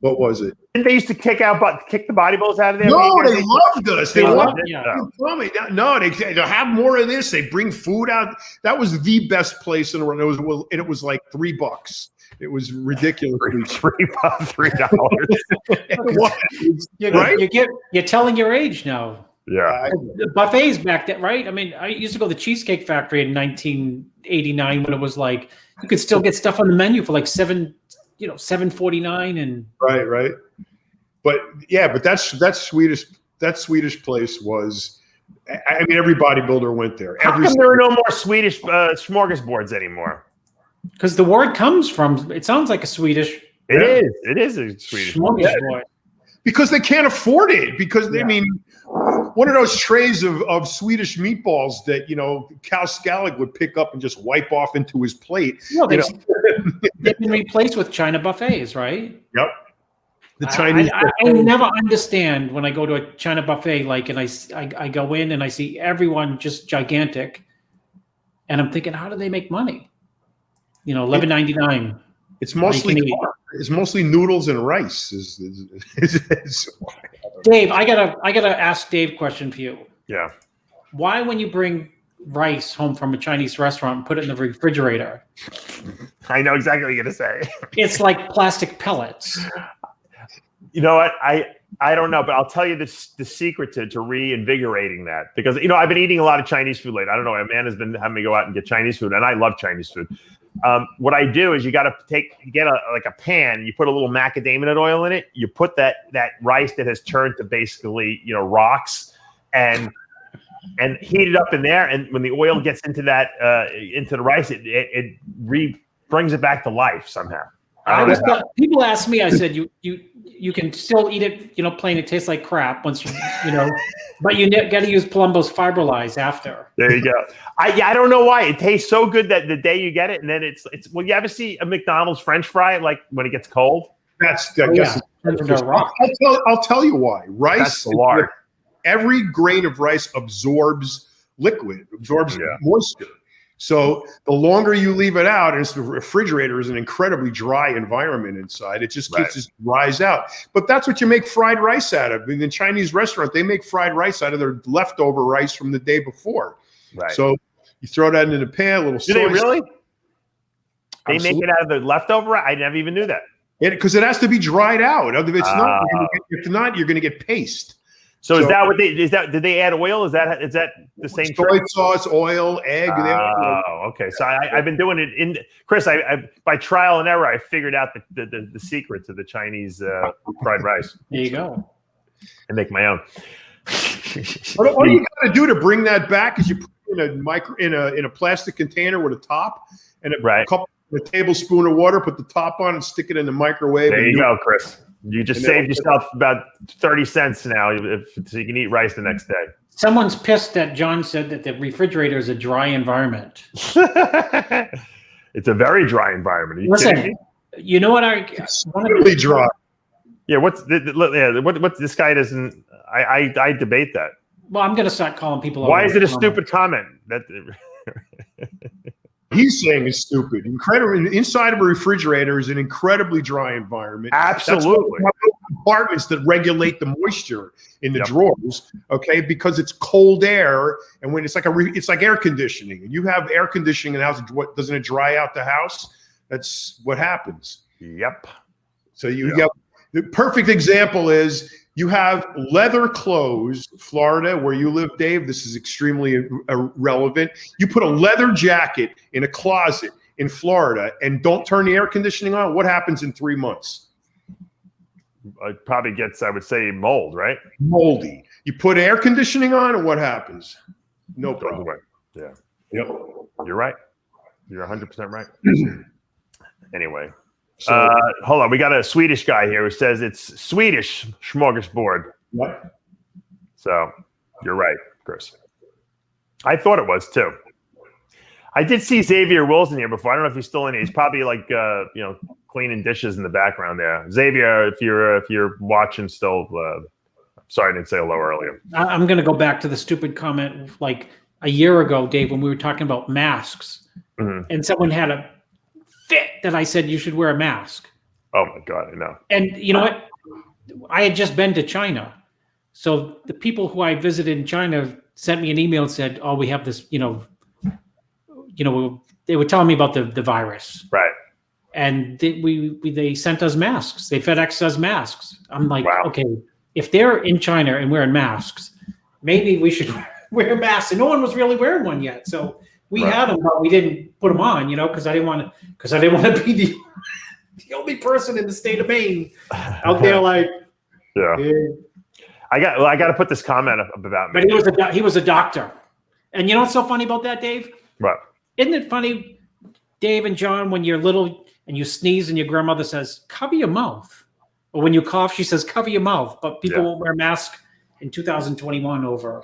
What was it? Didn't they used to kick the bodybuilders out of there? No, they loved us. They loved it. Yeah. No, they have more of this. They bring food out. That was the best place in the world. It was like $3. It was ridiculous. $3. You're telling your age now. Yeah. Buffets back then, right? I mean, I used to go to the Cheesecake Factory in 1989 when it was like you could still get stuff on the menu for like $7.49 and right. But that Swedish place was. I mean, every bodybuilder went there. How come there are no more Swedish smorgasbords anymore? Because the word comes from. It sounds like a Swedish. It is a Swedish smorgasbord. Because they can't afford it. Because I mean, one of those trays of Swedish meatballs that Cal Scalig would pick up and just wipe off into his plate. No, they've been replaced with China buffets, right? Yep. The Chinese. I never understand when I go to a China buffet, and I go in and I see everyone just gigantic, and I'm thinking, how do they make money? $11.99. It's mostly noodles and rice. Dave, I gotta ask Dave a question for you. Yeah. Why, when you bring rice home from a Chinese restaurant and put it in the refrigerator, I know exactly what you're gonna say. It's like plastic pellets. You know what? I don't know, but I'll tell you the secret to reinvigorating that, because I've been eating a lot of Chinese food lately. I don't know. A man has been having me go out and get Chinese food, and I love Chinese food. What I do is you got to get a pan. You put a little macadamia nut oil in it. You put that rice that has turned to basically rocks, and heat it up in there. And when the oil gets into the rice, it brings it back to life somehow. People ask me. I said you can still eat it, plain. It tastes like crap once but you got to use Palumbo's Fiberlize after. There you go. I don't know why it tastes so good that the day you get it, and then it's. Well, you ever see a McDonald's French fry like when it gets cold? I'll tell you why. Rice, every grain of rice absorbs moisture. So the longer you leave it out, and the refrigerator is an incredibly dry environment inside, it just keeps it dries out. But that's what you make fried rice out of. In the Chinese restaurant, they make fried rice out of their leftover rice from the day before. Right. So you throw that into the pan, a little soy. Do they really? They make it out of the leftover? I never even knew that. Because it has to be dried out. If not, you're going to get paste. So is that what did they add oil? Is that the same soy sauce, oil, egg? Oh, okay. So I've been doing it Chris. I by trial and error, I figured out the secret to the Chinese fried rice. There you go. I make my own. What you got to do to bring that back is you put it in a plastic container with a top and a tablespoon of water. Put the top on and stick it in the microwave. There you go, Chris. You just saved yourself about 30 cents now, so you can eat rice the next day. Someone's pissed that John said that the refrigerator is a dry environment. It's a very dry environment. Listen, you know what? It's really dry. Yeah, what this guy doesn't. I debate that. Well, I'm going to start calling people. Why is it a stupid comment? He's saying it's stupid. Incredible. Inside of a refrigerator is an incredibly dry environment. Absolutely. That's compartments that regulate the moisture in the drawers. Okay, because it's cold air, and when it's like air conditioning, and you have air conditioning in the house, doesn't it dry out the house? That's what happens. Yep. So the perfect example is. You have leather clothes, Florida, where you live, Dave. This is extremely relevant. You put a leather jacket in a closet in Florida and don't turn the air conditioning on. What happens in 3 months? It probably gets, I would say, mold, right? Moldy. You put air conditioning on, and what happens? No problem. Yeah. Yep. You're right. You're 100% right. Anyway. So, hold on. We got a Swedish guy here who says it's Swedish smorgasbord. What? So you're right, Chris. I thought it was too. I did see Xavier Wilson here before. I don't know if he's still in here. He's probably like cleaning dishes in the background there. Xavier, if you're watching still, sorry I didn't say hello earlier. I'm going to go back to the stupid comment like a year ago, Dave, when we were talking about masks, and someone had a fit that I said you should wear a mask. Oh my God, I know. And you know what? I had just been to China. So the people who I visited in China sent me an email and said, oh, we have this, they were telling me about the virus. Right. And they sent us masks. They FedExed us masks. I'm like, okay, if they're in China and wearing masks, maybe we should wear masks. And no one was really wearing one yet. So we had them, but we didn't put them on, because I didn't want to be the only person in the state of Maine out there like. Yeah. I got to put this comment up about me. But he was a doctor, and you know what's so funny about that, Dave? What? Isn't it funny, Dave and John, when you're little and you sneeze and your grandmother says cover your mouth, or when you cough she says cover your mouth, but people won't wear masks in 2021 over.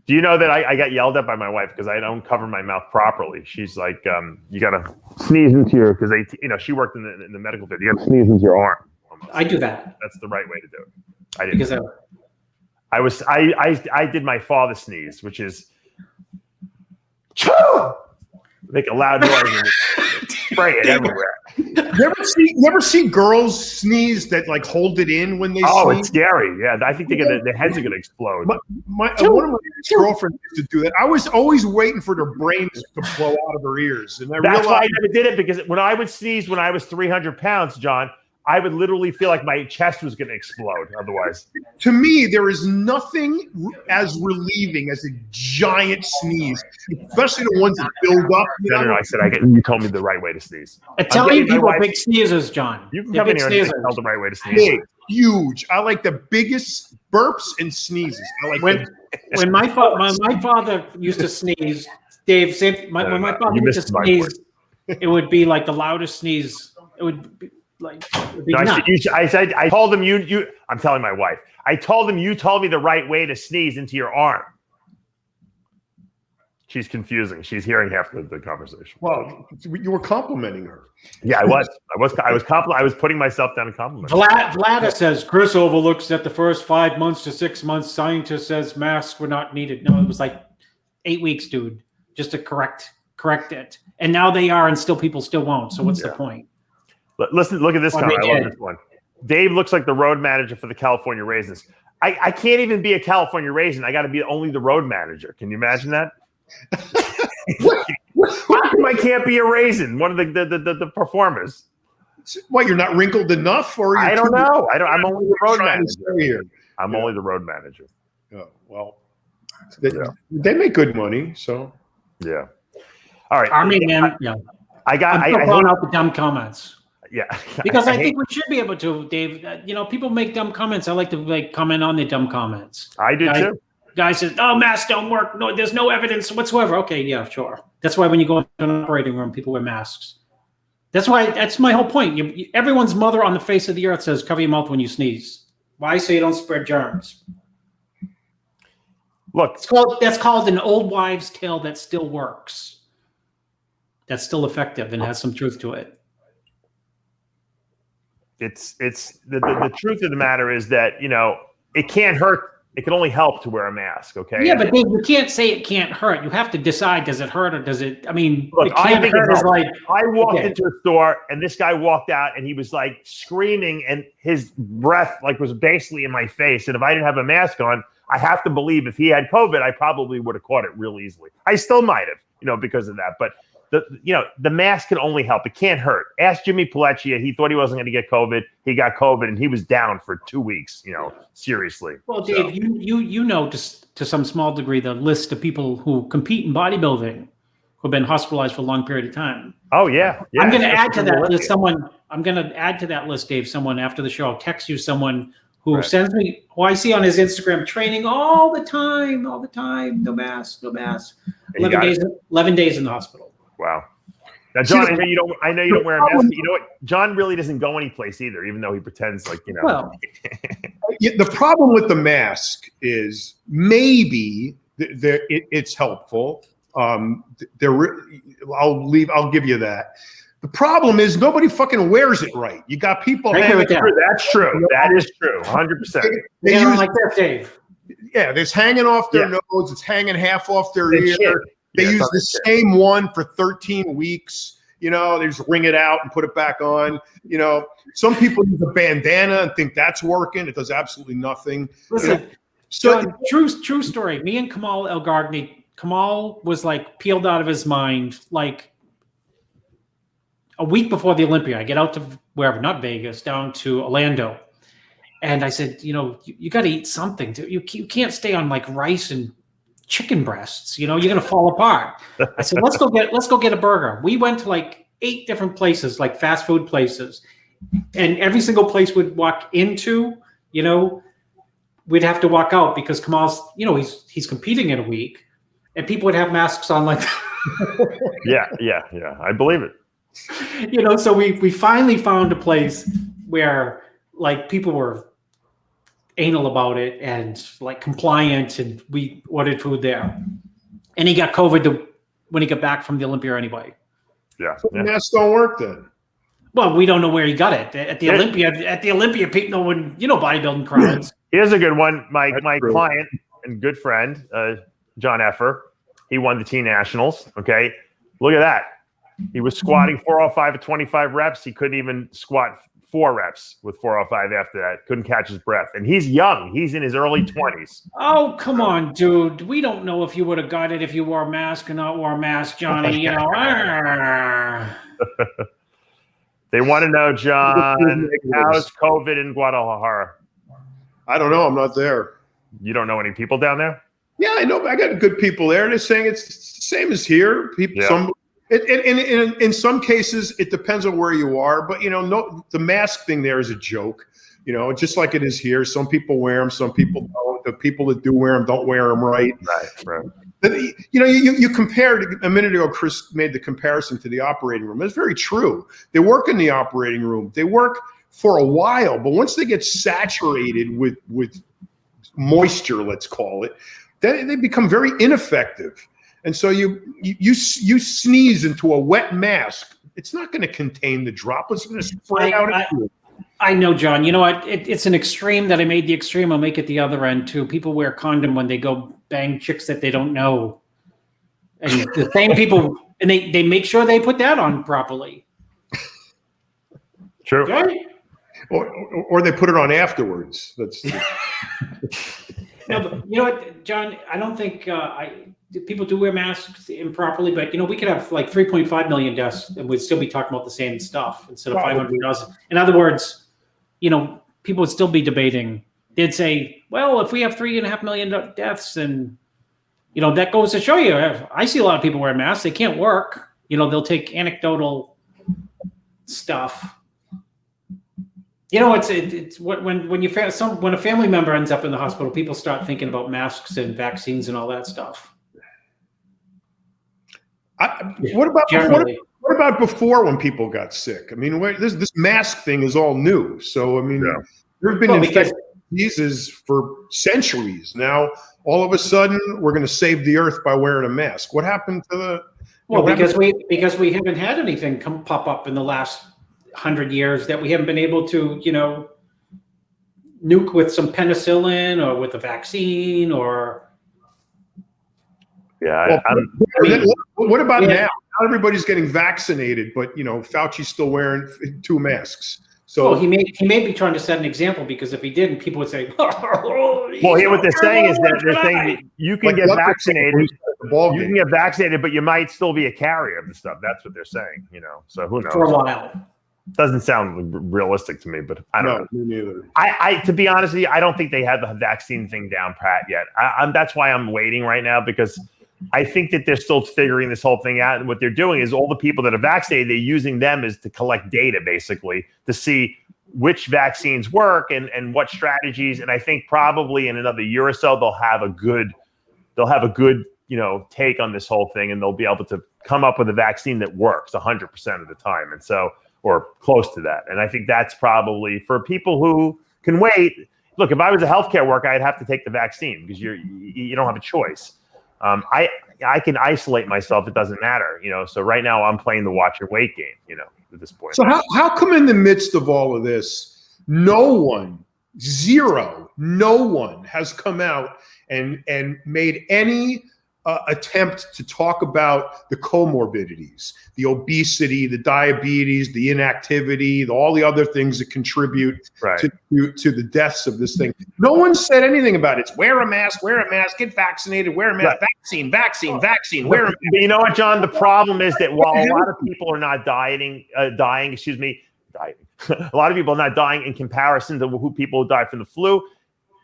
Do you know that I got yelled at by my wife because I don't cover my mouth properly? She's like, you got to sneeze into your, because she worked in the medical field. You got to sneeze into your arm. Almost. I do that. That's the right way to do it. I didn't. Because I did my father sneeze, which is make a loud noise and spray it everywhere. You ever see girls sneeze that like hold it in when they sneeze? Oh, it's scary. Yeah, I think their heads are gonna explode. One of my girlfriends used to do that. I was always waiting for their brains to blow out of her ears, and that's why I never did it, because when I would sneeze when I was 300 pounds, John, I would literally feel like my chest was going to explode otherwise. To me, there is nothing as relieving as a giant sneeze, especially the ones that build up. No. I said you told me the right way to sneeze. Italian people are big sneezers, John. You can They're come in big here and sneezers. tell the right way to sneeze. Big, huge. I like the biggest burps and sneezes. I like When my father used to sneeze, Dave, when my father used to sneeze, it would be like the loudest sneeze. It would be like. No, I told him you. I'm telling my wife. I told him you told me the right way to sneeze into your arm. She's confusing. She's hearing half the conversation. Well, you were complimenting her. Yeah, I was putting myself down and complimenting. Vlada says Chris overlooks that the first 5 months to 6 months, scientist says masks were not needed. No, it was like 8 weeks, dude, just to correct it. And now they are, and still people still won't. So what's the point? Listen, look at this comment. I love this one. Dave looks like the road manager for the California Raisins. I can't even be a California Raisin. I got to be only the road manager. Can you imagine that? How come I can't be a raisin? One of the performers. What, you're not wrinkled enough, or I don't know. I'm only the road manager. I'm only the road manager. Oh, well, they make good money, so yeah. All right, Army man. Yeah, I throwing out the dumb comments. Yeah, because I think we should be able to, Dave. People make dumb comments. I like to comment on the dumb comments. I do too. Guy says, "Oh, masks don't work. No, there's no evidence whatsoever." Okay, yeah, sure. That's why when you go into an operating room, people wear masks. That's my whole point. Everyone's mother on the face of the earth says, "Cover your mouth when you sneeze." Why? So you don't spread germs. Look, that's called an old wives' tale that still works. That's still effective and has some truth to it. It's the truth of the matter is that it can't hurt. It can only help to wear a mask, okay? Yeah, but Dave, you can't say it can't hurt. You have to decide, does it hurt or does it? I mean, look, it can't hurt is like. I walked into a store and this guy walked out and he was like screaming and his breath was basically in my face. And if I didn't have a mask on, I have to believe if he had COVID, I probably would have caught it real easily. I still might have, because of that. But the mask can only help. It can't hurt. Ask Jimmy Pelleccia. He thought he wasn't going to get COVID. He got COVID, and he was down for 2 weeks. Seriously. Well, Dave, you know to some small degree the list of people who compete in bodybuilding who've been hospitalized for a long period of time. Oh yeah. I'm going to add to that list. I'm going to add to that list, Dave. Someone after the show, I'll text you someone who sends me. Who I see on his Instagram training all the time. No mask. 11 days in the hospital. Wow. Now, John, I know you don't wear a mask, but you know what? John really doesn't go anyplace either, even though he pretends Well, the problem with the mask is maybe it's helpful. I'll give you that. The problem is nobody fucking wears it right. You got people. That's true. That is true. 100%. They use like that, Dave. Yeah, it's hanging off their nose. It's hanging half off their ear. Shit. They use the same one for 13 weeks. They just wring it out and put it back on. Some people use a bandana and think that's working. It does absolutely nothing. Listen, John, true story. Me and Kamal El-Gargni, Kamal was peeled out of his mind a week before the Olympia. I get out to wherever, not Vegas, down to Orlando. And I said, you got to eat something. You can't stay on rice and chicken breasts, you're going to fall apart. I said, let's go get a burger. We went to 8 different places, fast food places, and every single place we'd walk into, we'd have to walk out because Kamal's, he's competing in a week, and people would have masks on Yeah. I believe it. So we finally found a place where people were anal about it and compliant, and we ordered food there. And he got COVID when he got back from the Olympia anyway. Yeah. So the masks don't work then. Well, we don't know where he got it. At the Olympia, people know when bodybuilding crowds. Here's a good one. My client and good friend, John Effer, he won the Teen Nationals. Okay. Look at that. He was squatting 405 at 25 reps. He couldn't even squat 4 reps with 405 after that. Couldn't catch his breath. And he's young. He's in his early 20s. Oh, come on, dude. We don't know if you would have got it if you wore a mask or not wore a mask, Johnny. They want to know, John, how's COVID in Guadalajara? I don't know. I'm not there. You don't know any people down there? Yeah, I know. I got good people there. They're saying it's the same as here. People, in some cases, it depends on where you are. But the mask thing there is a joke. Just like it is here. Some people wear them, some people don't. The people that do wear them don't wear them right. Right. You compared a minute ago. Chris made the comparison to the operating room. That's very true. They work in the operating room. They work for a while, but once they get saturated with moisture, let's call it, then they become very ineffective. And so you sneeze into a wet mask. It's not going to contain the droplets. It's going to spray out into it. I know, John. You know what? It's an extreme that I made the extreme. I'll make it the other end too. People wear condom when they go bang chicks that they don't know, and the same people, and they make sure they put that on properly. True. Right? Or they put it on afterwards. That's no, but you know what, John? I don't think people do wear masks improperly, but we could have like 3.5 million deaths, and we'd still be talking about the same stuff instead of 500,000. In other words, people would still be debating. They'd say, well, if we have 3.5 million deaths, and that goes to show you. I see a lot of people wear masks. They can't work. They'll take anecdotal stuff. It's when a family member ends up in the hospital, people start thinking about masks and vaccines and all that stuff. What about before when people got sick? I mean, this mask thing is all new. So there's been infectious diseases for centuries. Now, all of a sudden, we're going to save the earth by wearing a mask. What happened to the? Because we haven't had anything pop up in the last 100 years that we haven't been able to, nuke with some penicillin or with a vaccine or. Yeah. What about now? Not everybody's getting vaccinated, but Fauci's still wearing 2 masks. So he may be trying to set an example, because if he didn't, people would say, well, here what they're saying is that they're saying that you can get vaccinated. You can get vaccinated, but you might still be a carrier of the stuff. That's what they're saying. So who knows? For a while. Doesn't sound realistic to me, but I don't know. Me neither. I to be honest with you, I don't think they have the vaccine thing down pat yet. That's why I'm waiting right now, because I think that they're still figuring this whole thing out. And what they're doing is all the people that are vaccinated, they're using them as to collect data, basically, to see which vaccines work and what strategies. And I think probably in another year or so, they'll have a good take on this whole thing, and they'll be able to come up with a vaccine that works 100% of the time. And so, or close to that. And I think that's probably for people who can wait. Look, if I was a healthcare worker, I'd have to take the vaccine because you don't have a choice. I can isolate myself. It doesn't matter, So right now I'm playing the watch and wait game, at this point. So how come in the midst of all of this, no one has come out and made any attempt to talk about the comorbidities, the obesity, the diabetes, the inactivity, all the other things that contribute to the deaths of this thing. No one said anything about it. It's wear a mask, get vaccinated, wear a mask, vaccine, wear a mask. But you know what, John? The problem is that while a lot of people are not dying, a lot of people are not dying in comparison to who people who die from the flu.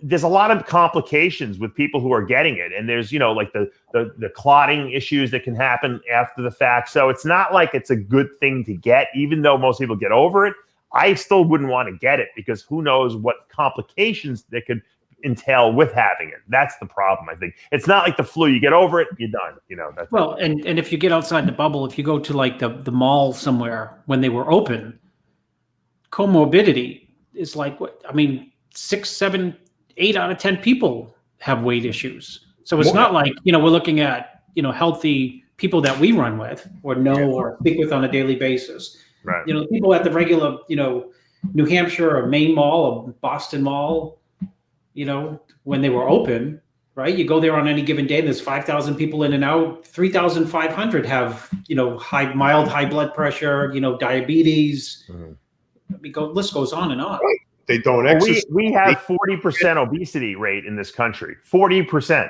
There's a lot of complications with people who are getting it. And there's, like the clotting issues that can happen after the fact. So it's not like it's a good thing to get, even though most people get over it. I still wouldn't want to get it because who knows what complications that could entail with having it. That's the problem, I think. It's not like the flu. You get over it, you're done. That's well, and if you get outside the bubble, if you go to like the mall somewhere when they were open, comorbidity is like, 6, 7, 8 out of 10 people have weight issues. So it's not like, we're looking at, healthy people that we run with or know or speak with on a daily basis. Right. People at the regular, New Hampshire or Maine Mall or Boston Mall, when they were open, right? You go there on any given day, and there's 5,000 people in and out. 3,500 have, mild high blood pressure, diabetes. Mm-hmm. List goes on and on. Right. They don't Well, exercise. we have 40% obesity rate in this country. 40%.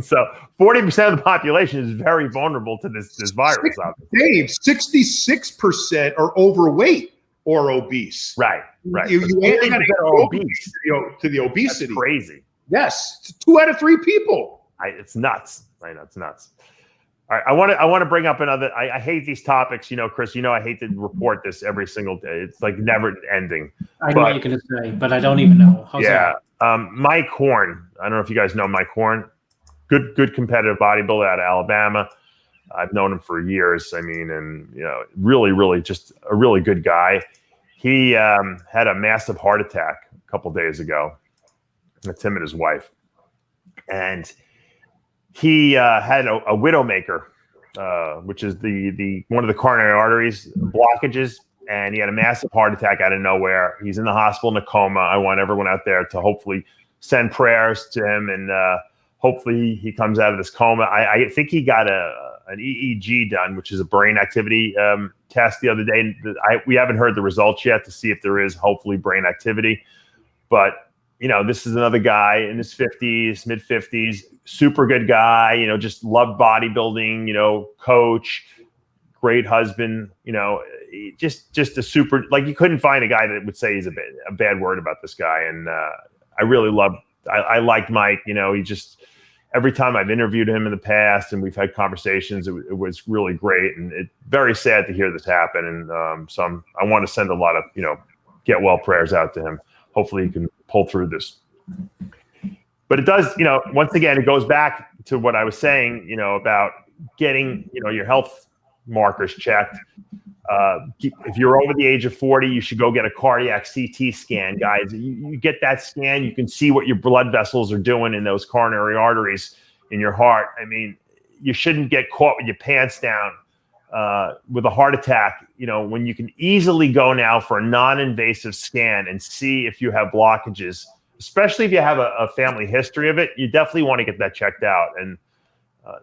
So 40% of the population is very vulnerable to this virus. Obviously. Dave, 66% are overweight or obese. Right. You ain't got to are obese to the obesity. That's crazy. Yes, it's 2 out of 3 people. It's nuts. I know it's nuts. All right, I want to bring up another. I hate these topics, Chris. I hate to report this every single day. It's like never ending. I know what you're gonna say, but I don't even know. How's that? Mike Horn. I don't know if you guys know Mike Horn. Good competitive bodybuilder out of Alabama. I've known him for years. I mean, and really, really, just a really good guy. He had a massive heart attack a couple days ago. That's him and his wife, and he had a widowmaker, which is the one of the coronary arteries blockages, and he had a massive heart attack out of nowhere. He's in the hospital in a coma. I want everyone out there to hopefully send prayers to him, and hopefully he comes out of this coma. I think he got an EEG done, which is a brain activity test the other day. We haven't heard the results yet to see if there is hopefully brain activity, but this is another guy in his 50s, mid 50s, super good guy, just loved bodybuilding, coach, great husband, just a super, like you couldn't find a guy that would say he's a bad word about this guy. And I really I liked Mike, he just, every time I've interviewed him in the past and we've had conversations, it was really great. And it's very sad to hear this happen. And so I want to send a lot of, get well prayers out to him. Hopefully he can pull through this. But it does, once again, it goes back to what I was saying, about getting, your health markers checked. If you're over the age of 40, you should go get a cardiac CT scan, guys. You get that scan, you can see what your blood vessels are doing in those coronary arteries in your heart. I mean, you shouldn't get caught with your pants down with a heart attack, when you can easily go now for a non-invasive scan and see if you have blockages, especially if you have a family history of it. You definitely want to get that checked out. And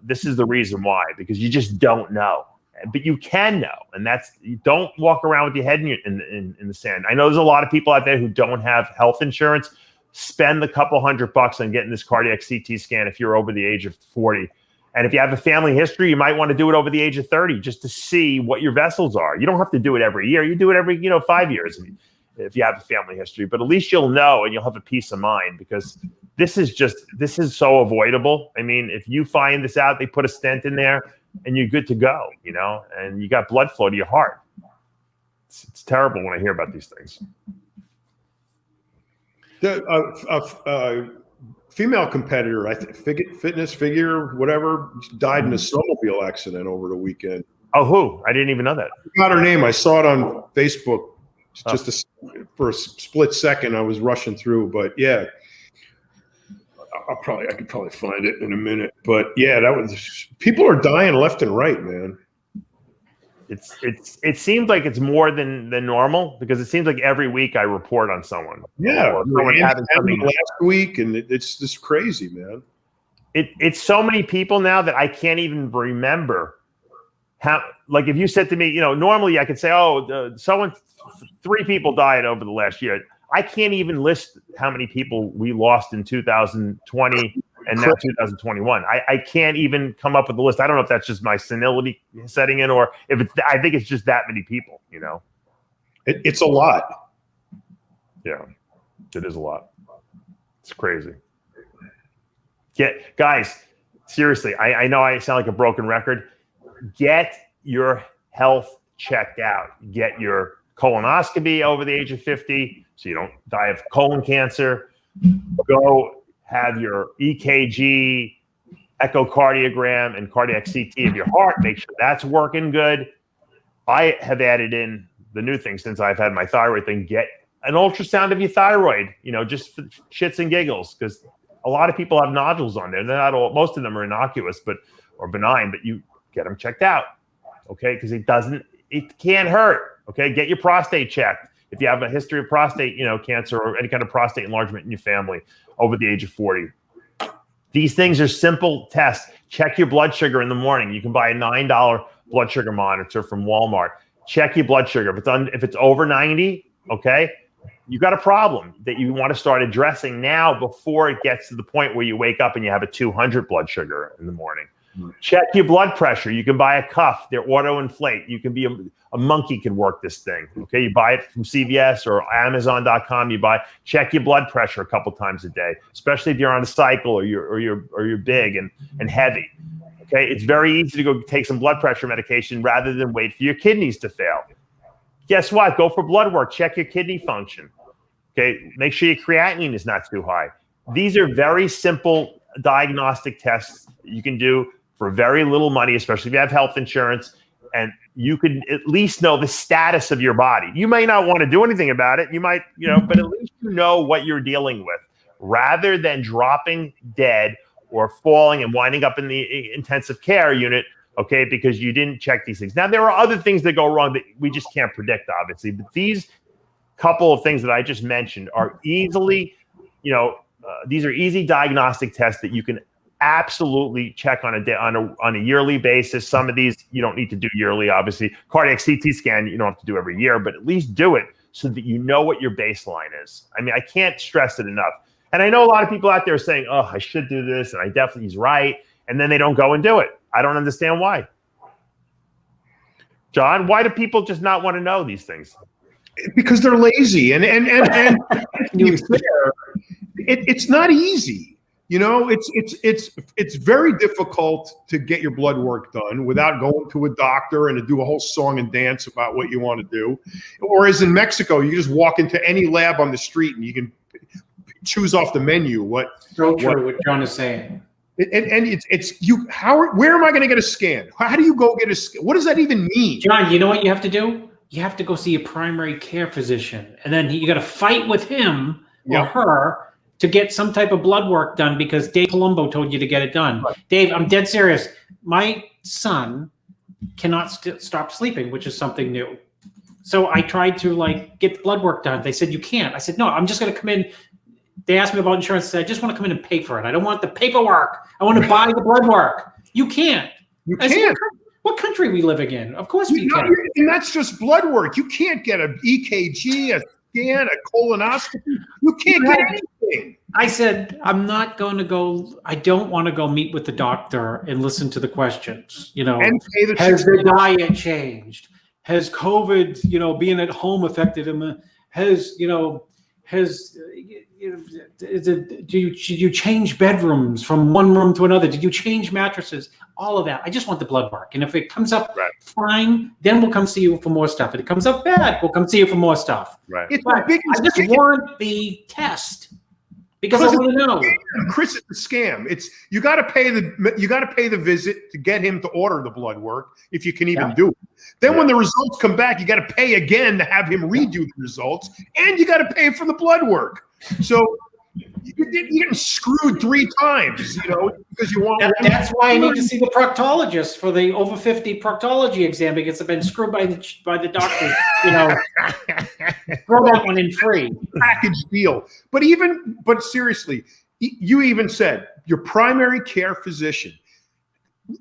this is the reason why, because you just don't know. But you can know, and you don't walk around with your head in the sand. I know there's a lot of people out there who don't have health insurance. Spend a couple $100 on getting this cardiac CT scan if you're over the age of 40. And if you have a family history, you might want to do it over the age of 30 just to see what your vessels are. You don't have to do it every year. You do it every 5 years if you have a family history. But at least you'll know and you'll have a peace of mind, because this is so avoidable. I mean, if you find this out, they put a stent in there, and you're good to go, and you got blood flow to your heart. It's terrible when I hear about these things. The female competitor, I think, fitness figure, whatever, died in a snowmobile accident over the weekend. Oh, who? I didn't even know that. I got her name. I saw it on Facebook for a split second. I was rushing through, but yeah. I could probably find it in a minute, but yeah, people are dying left and right, man. It seems like it's more than normal, because it seems like every week I report on someone. Yeah, someone having something last week, and it's just crazy, man. It's so many people now that I can't even remember how. Like if you said to me, normally I could say, 3 people died over the last year. I can't even list how many people we lost in 2020 and now 2021. I can't even come up with a list. I don't know if that's just my senility setting in, or if I think it's just that many people, It's a lot. Yeah, it is a lot. It's crazy. Guys, seriously, I know I sound like a broken record. Get your health checked out. Get your colonoscopy over the age of 50 so you don't die of colon cancer. Go have your EKG, echocardiogram, and cardiac CT of your heart. Make sure that's working good. I have added in the new thing since I've had my thyroid thing. Get an ultrasound of your thyroid, just for shits and giggles, because a lot of people have nodules on there. They're not all, most of them are innocuous or benign, but you get them checked out, okay? Because it can't hurt. Okay, get your prostate checked if you have a history of prostate, cancer or any kind of prostate enlargement in your family over the age of 40. These things are simple tests. Check your blood sugar in the morning. You can buy a $9 blood sugar monitor from Walmart. Check your blood sugar. If it's over 90, okay, you got a problem that you want to start addressing now before it gets to the point where you wake up and you have a 200 blood sugar in the morning. Check your blood pressure. You can buy a cuff. They're auto-inflate. You can be a monkey can work this thing. Okay, you buy it from CVS or Amazon.com. Check your blood pressure a couple times a day, especially if you're on a cycle or you're big and heavy. Okay, it's very easy to go take some blood pressure medication rather than wait for your kidneys to fail. Guess what? Go for blood work. Check your kidney function. Okay, make sure your creatinine is not too high. These are very simple diagnostic tests you can do for very little money, especially if you have health insurance, and you can at least know the status of your body. You may not want to do anything about it. You might, but at least you know what you're dealing with, rather than dropping dead or falling and winding up in the intensive care unit, okay, because you didn't check these things. Now, there are other things that go wrong that we just can't predict, obviously, but these couple of things that I just mentioned are easily, these are easy diagnostic tests that you can absolutely check on a yearly basis. Some of these you don't need to do yearly, obviously. Cardiac CT scan you don't have to do every year, but at least do it so that you know what your baseline is. I mean, I can't stress it enough. And I know a lot of people out there saying, "Oh, I should do this," and I definitely he's right, and then they don't go and do it. I don't understand why. John, why do people just not want to know these things? Because they're lazy, and it's not easy. It's very difficult to get your blood work done without going to a doctor and to do a whole song and dance about what you want to do. Whereas in Mexico, you just walk into any lab on the street and you can choose off the menu what John is saying. And it's you. Where am I going to get a scan? How do you go get a scan? What does that even mean? John, you know what you have to do? You have to go see a primary care physician, and then you got to fight with him or her to get some type of blood work done because Dave Palumbo told you to get it done. Right. Dave, I'm dead serious. My son cannot stop sleeping, which is something new. So I tried to get blood work done. They said, you can't. I said, no, I'm just going to come in. They asked me about insurance. I said, I just want to come in and pay for it. I don't want the paperwork. I want to buy the blood work. You can't. You can't. What country are we living in? Of course we can. And that's just blood work. You can't get an EKG, a scan, a colonoscopy. You can't get anything. I said, I'm not going to go. I don't want to go meet with the doctor and listen to the questions. And has the diet changed? Has COVID, being at home affected him? Did you change bedrooms from one room to another? Did you change mattresses? All of that. I just want the blood work. And if it comes up fine, then we'll come see you for more stuff. If it comes up bad, we'll come see you for more stuff. Right. I just want the test because I want to know. Chris, it's a scam. It's you got to pay the visit to get him to order the blood work if you can even do it. Then when the results come back, you got to pay again to have him redo the results, and you got to pay for the blood work. So you're getting screwed 3 times, because you want. That's why I need to see the proctologist for the over 50 proctology exam because I've been screwed by the doctor. Throw that one in free. Package deal. But seriously, you even said your primary care physician.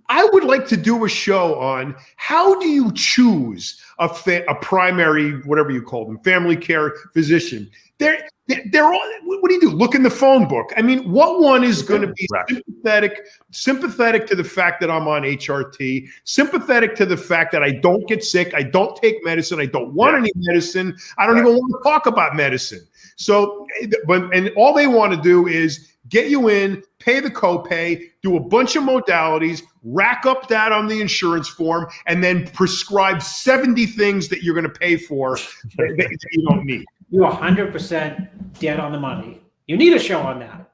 I would like to do a show on how do you choose a primary, whatever you call them, family care physician. They're all, what do you do? Look in the phone book. I mean, what one is going to be sympathetic to the fact that I'm on HRT, sympathetic to the fact that I don't get sick, I don't take medicine, I don't want any medicine, I don't even want to talk about medicine. So, and all they want to do is get you in, pay the copay, do a bunch of modalities, rack up that on the insurance form, and then prescribe 70 things that you're going to pay for that you don't need. You're 100% dead on the money. You need a show on that.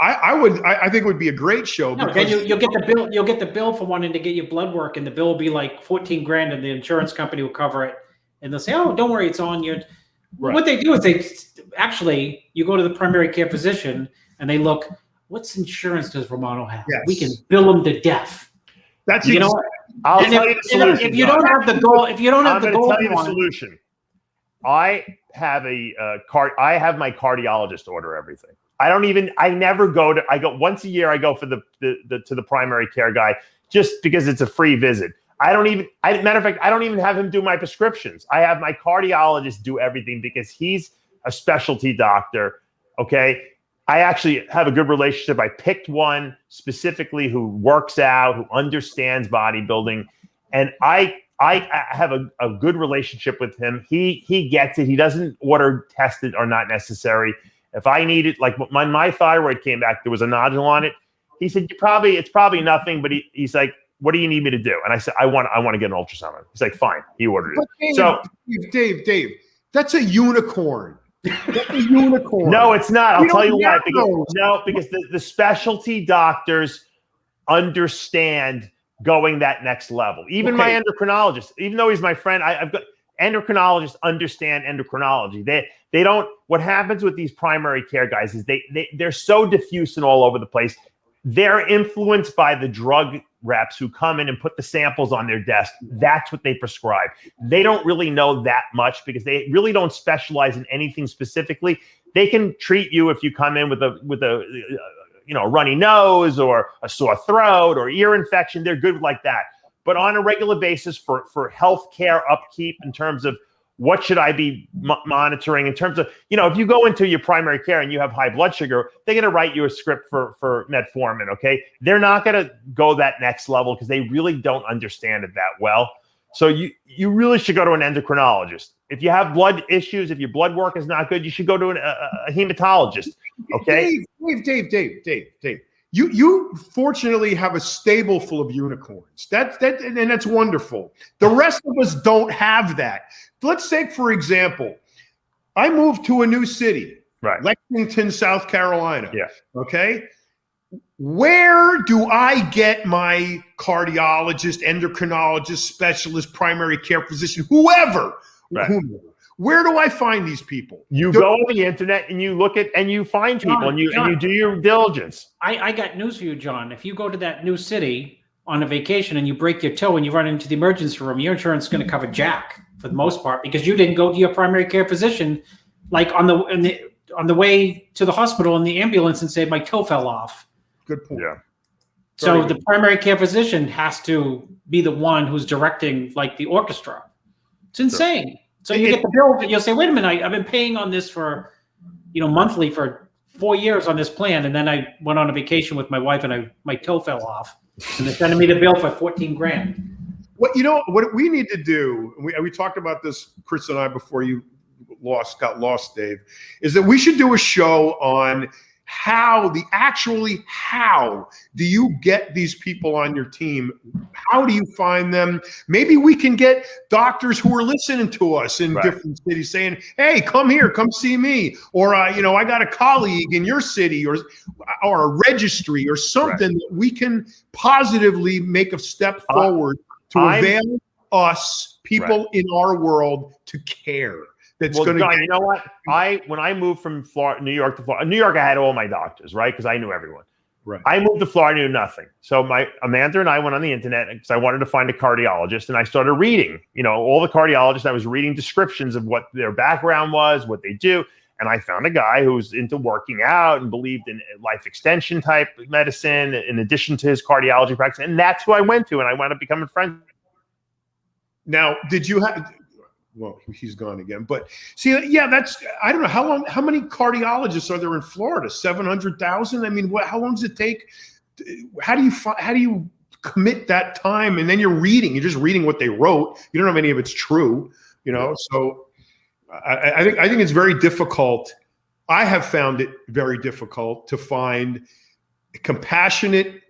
I think it would be a great show. No, then you'll get the bill. You'll get the bill for wanting to get your blood work, and the bill will be like $14,000, and the insurance company will cover it. And they'll say, "Oh, don't worry, it's on your." Right. What they do is you go to the primary care physician, and they look. What's insurance does Romano have? Yes. We can bill them to death. That's I'll tell you the solution. If you don't have the goal, solution. I have I have my cardiologist order everything. I go once a year. I go for to the primary care guy just because it's a free visit. Matter of fact, I don't even have him do my prescriptions. I have my cardiologist do everything because he's a specialty doctor. Okay. I actually have a good relationship. I picked one specifically who works out, who understands bodybuilding. And I have a good relationship with him. He gets it. He doesn't order tests that are not necessary. If I need it, like when my thyroid came back, there was a nodule on it. He said, it's probably nothing, but he's like, what do you need me to do? And I said, I want to get an ultrasound. He's like, fine. He ordered it. But Dave, that's a unicorn. That's a unicorn. No, it's not. I'll tell you why. Because the specialty doctors understand going that next level. Even my endocrinologist, even though he's my friend, I've got endocrinologists understand endocrinology. They don't. What happens with these primary care guys is they're so diffuse and all over the place. They're influenced by the drug reps who come in and put the samples on their desk. That's what they prescribe. They don't really know that much because they really don't specialize in anything specifically. They can treat you if you come in with a runny nose or a sore throat or ear infection. They're good like that. But on a regular basis for healthcare upkeep in terms of what should I be monitoring in terms of, if you go into your primary care and you have high blood sugar, they're going to write you a script for metformin, okay? They're not going to go that next level because they really don't understand it that well. So you really should go to an endocrinologist. If you have blood issues, if your blood work is not good, you should go to a hematologist, okay? Dave. You fortunately have a stable full of unicorns. That's wonderful. The rest of us don't have that. Let's say, for example, I moved to a new city, right? Lexington, South Carolina. Yeah. Okay. Where do I get my cardiologist, endocrinologist, specialist, primary care physician, whoever? Where do I find these people? You go on the internet and you look at and you find people and you do your diligence. I got news for you, John. If you go to that new city on a vacation and you break your toe and you run into the emergency room, your insurance is going to cover jack for the most part because you didn't go to your primary care physician like on the way to the hospital in the ambulance and say my toe fell off. Good point. Yeah. So the primary care physician has to be the one who's directing like the orchestra. It's insane. So you get the bill, and you'll say, wait a minute, I've been paying on this for, monthly for 4 years on this plan. And then I went on a vacation with my wife and my toe fell off. And they're sending me the bill for $14,000. What we need to do, we talked about this, Chris and I, before you got lost, Dave, is that we should do a show on how do you get these people on your team? How do you find them? Maybe we can get doctors who are listening to us in different cities saying, hey, come here, come see me. Or, I got a colleague in your city or a registry or something that we can positively make a step forward to avail us, people in our world, to care. John, you know what? When I moved from New York to Florida, New York, I had all my doctors, right? Because I knew everyone. Right. I moved to Florida, I knew nothing. So Amanda and I went on the internet because I wanted to find a cardiologist, and I started reading. All the cardiologists. I was reading descriptions of what their background was, what they do, and I found a guy who was into working out and believed in life extension type medicine in addition to his cardiology practice, and that's who I went to, and I wound up becoming friends. Now, did you have? Well, he's gone again. But see, I don't know how many cardiologists are there in Florida? 700,000. I mean, how long does it take? How do you commit that time? And then you're just reading what they wrote. You don't know if any of it's true, So I think it's very difficult. I have found it very difficult to find a compassionate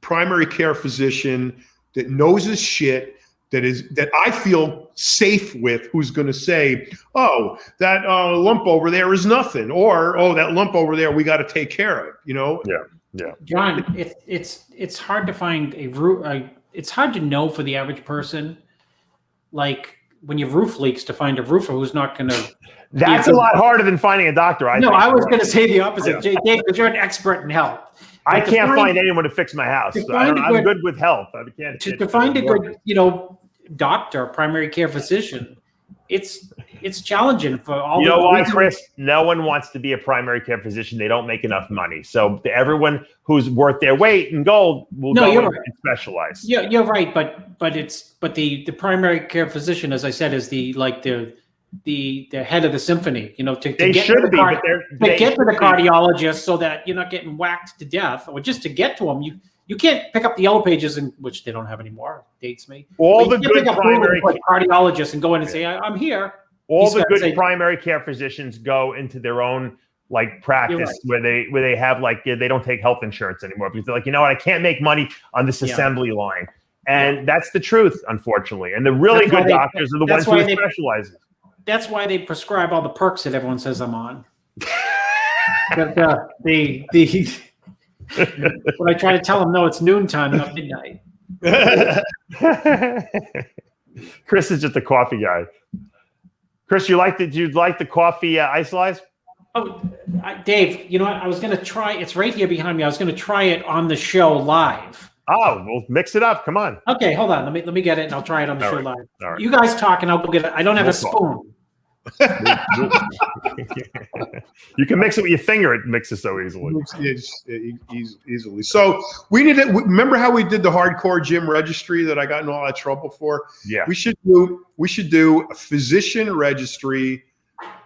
primary care physician that knows his shit, that I feel safe with, who's going to say, oh, that lump over there is nothing, or oh, that lump over there we got to take care of, Yeah. John, it's hard to find it's hard to know for the average person, like when you have roof leaks, to find a roofer who's not going to. That's a lot harder than finding a doctor. I was going to say the opposite, Dave, because you're an expert in health. I can't find anyone to fix my house. I'm good with health. To find a good, doctor, primary care physician, it's challenging for all. You know why, Chris? No one wants to be a primary care physician. They don't make enough money. So everyone who's worth their weight in gold will go and specialize. Yeah, you're right. But the primary care physician, as I said, is the the head of the symphony. You know, to They get should to the be, but they get to the should be. cardiologist so that you're not getting whacked to death, or just to get to them. You can't pick up the yellow pages, which they don't have anymore. Dates me. All But the you can't good pick up primary Google, cardiologist and go in and say, I'm here. all He's the gotta good say- primary care physicians go into their own like practice where they have like they don't take health insurance anymore because they're like, you know what, I can't make money on this assembly line. And that's the truth, unfortunately. And the really good doctors are the ones who specialize. That's why they prescribe all the perks that everyone says I'm on. When I try to tell them, no, it's noontime, not midnight. Chris is just a coffee guy. Chris, do you like the coffee isolized? Oh, Dave, you know what? I was going to try. It's right here behind me. I was going to try it on the show live. Oh, we'll mix it up. Come on. Okay, hold on. Let me get it, and I'll try it on the show live. All right. You guys talk, and I'll go get it. I don't have a spoon. You can mix it with your finger. It mixes so easily. Easily. So we need to remember how we did the hardcore gym registry that I got in all that trouble for. Yeah, we should do a physician registry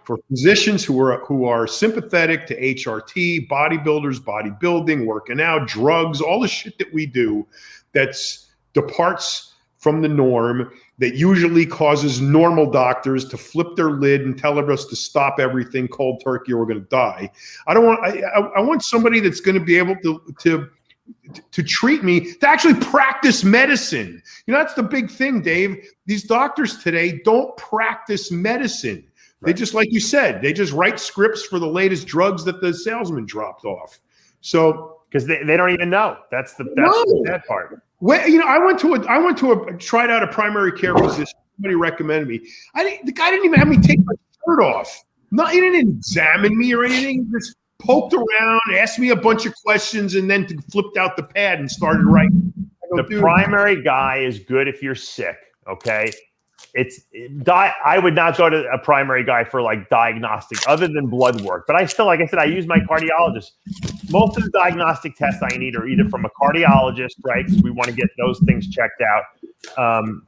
for physicians who are sympathetic to HRT, bodybuilders, bodybuilding, working out, drugs, all the shit that we do that's departs from the norm, that usually causes normal doctors to flip their lid and tell us to stop everything cold turkey or we're going to die. I want somebody that's going to be able to treat me, to actually practice medicine. You know, that's the big thing, Dave. These doctors today don't practice medicine. They just, like you said, they just write scripts for the latest drugs that the salesman dropped off. So because they don't even know. That's the bad part. Well, you know, I went to tried out a primary care physician. Somebody recommended me. The guy didn't even have me take my shirt off. He didn't examine me or anything. He just poked around, asked me a bunch of questions, and then flipped out the pad and started writing. The primary guy is good if you're sick. Okay. I would not go to a primary guy for like diagnostic other than blood work. But I still, like I said, I use my cardiologist. Most of the diagnostic tests I need are either from a cardiologist, right? Because we want to get those things checked out,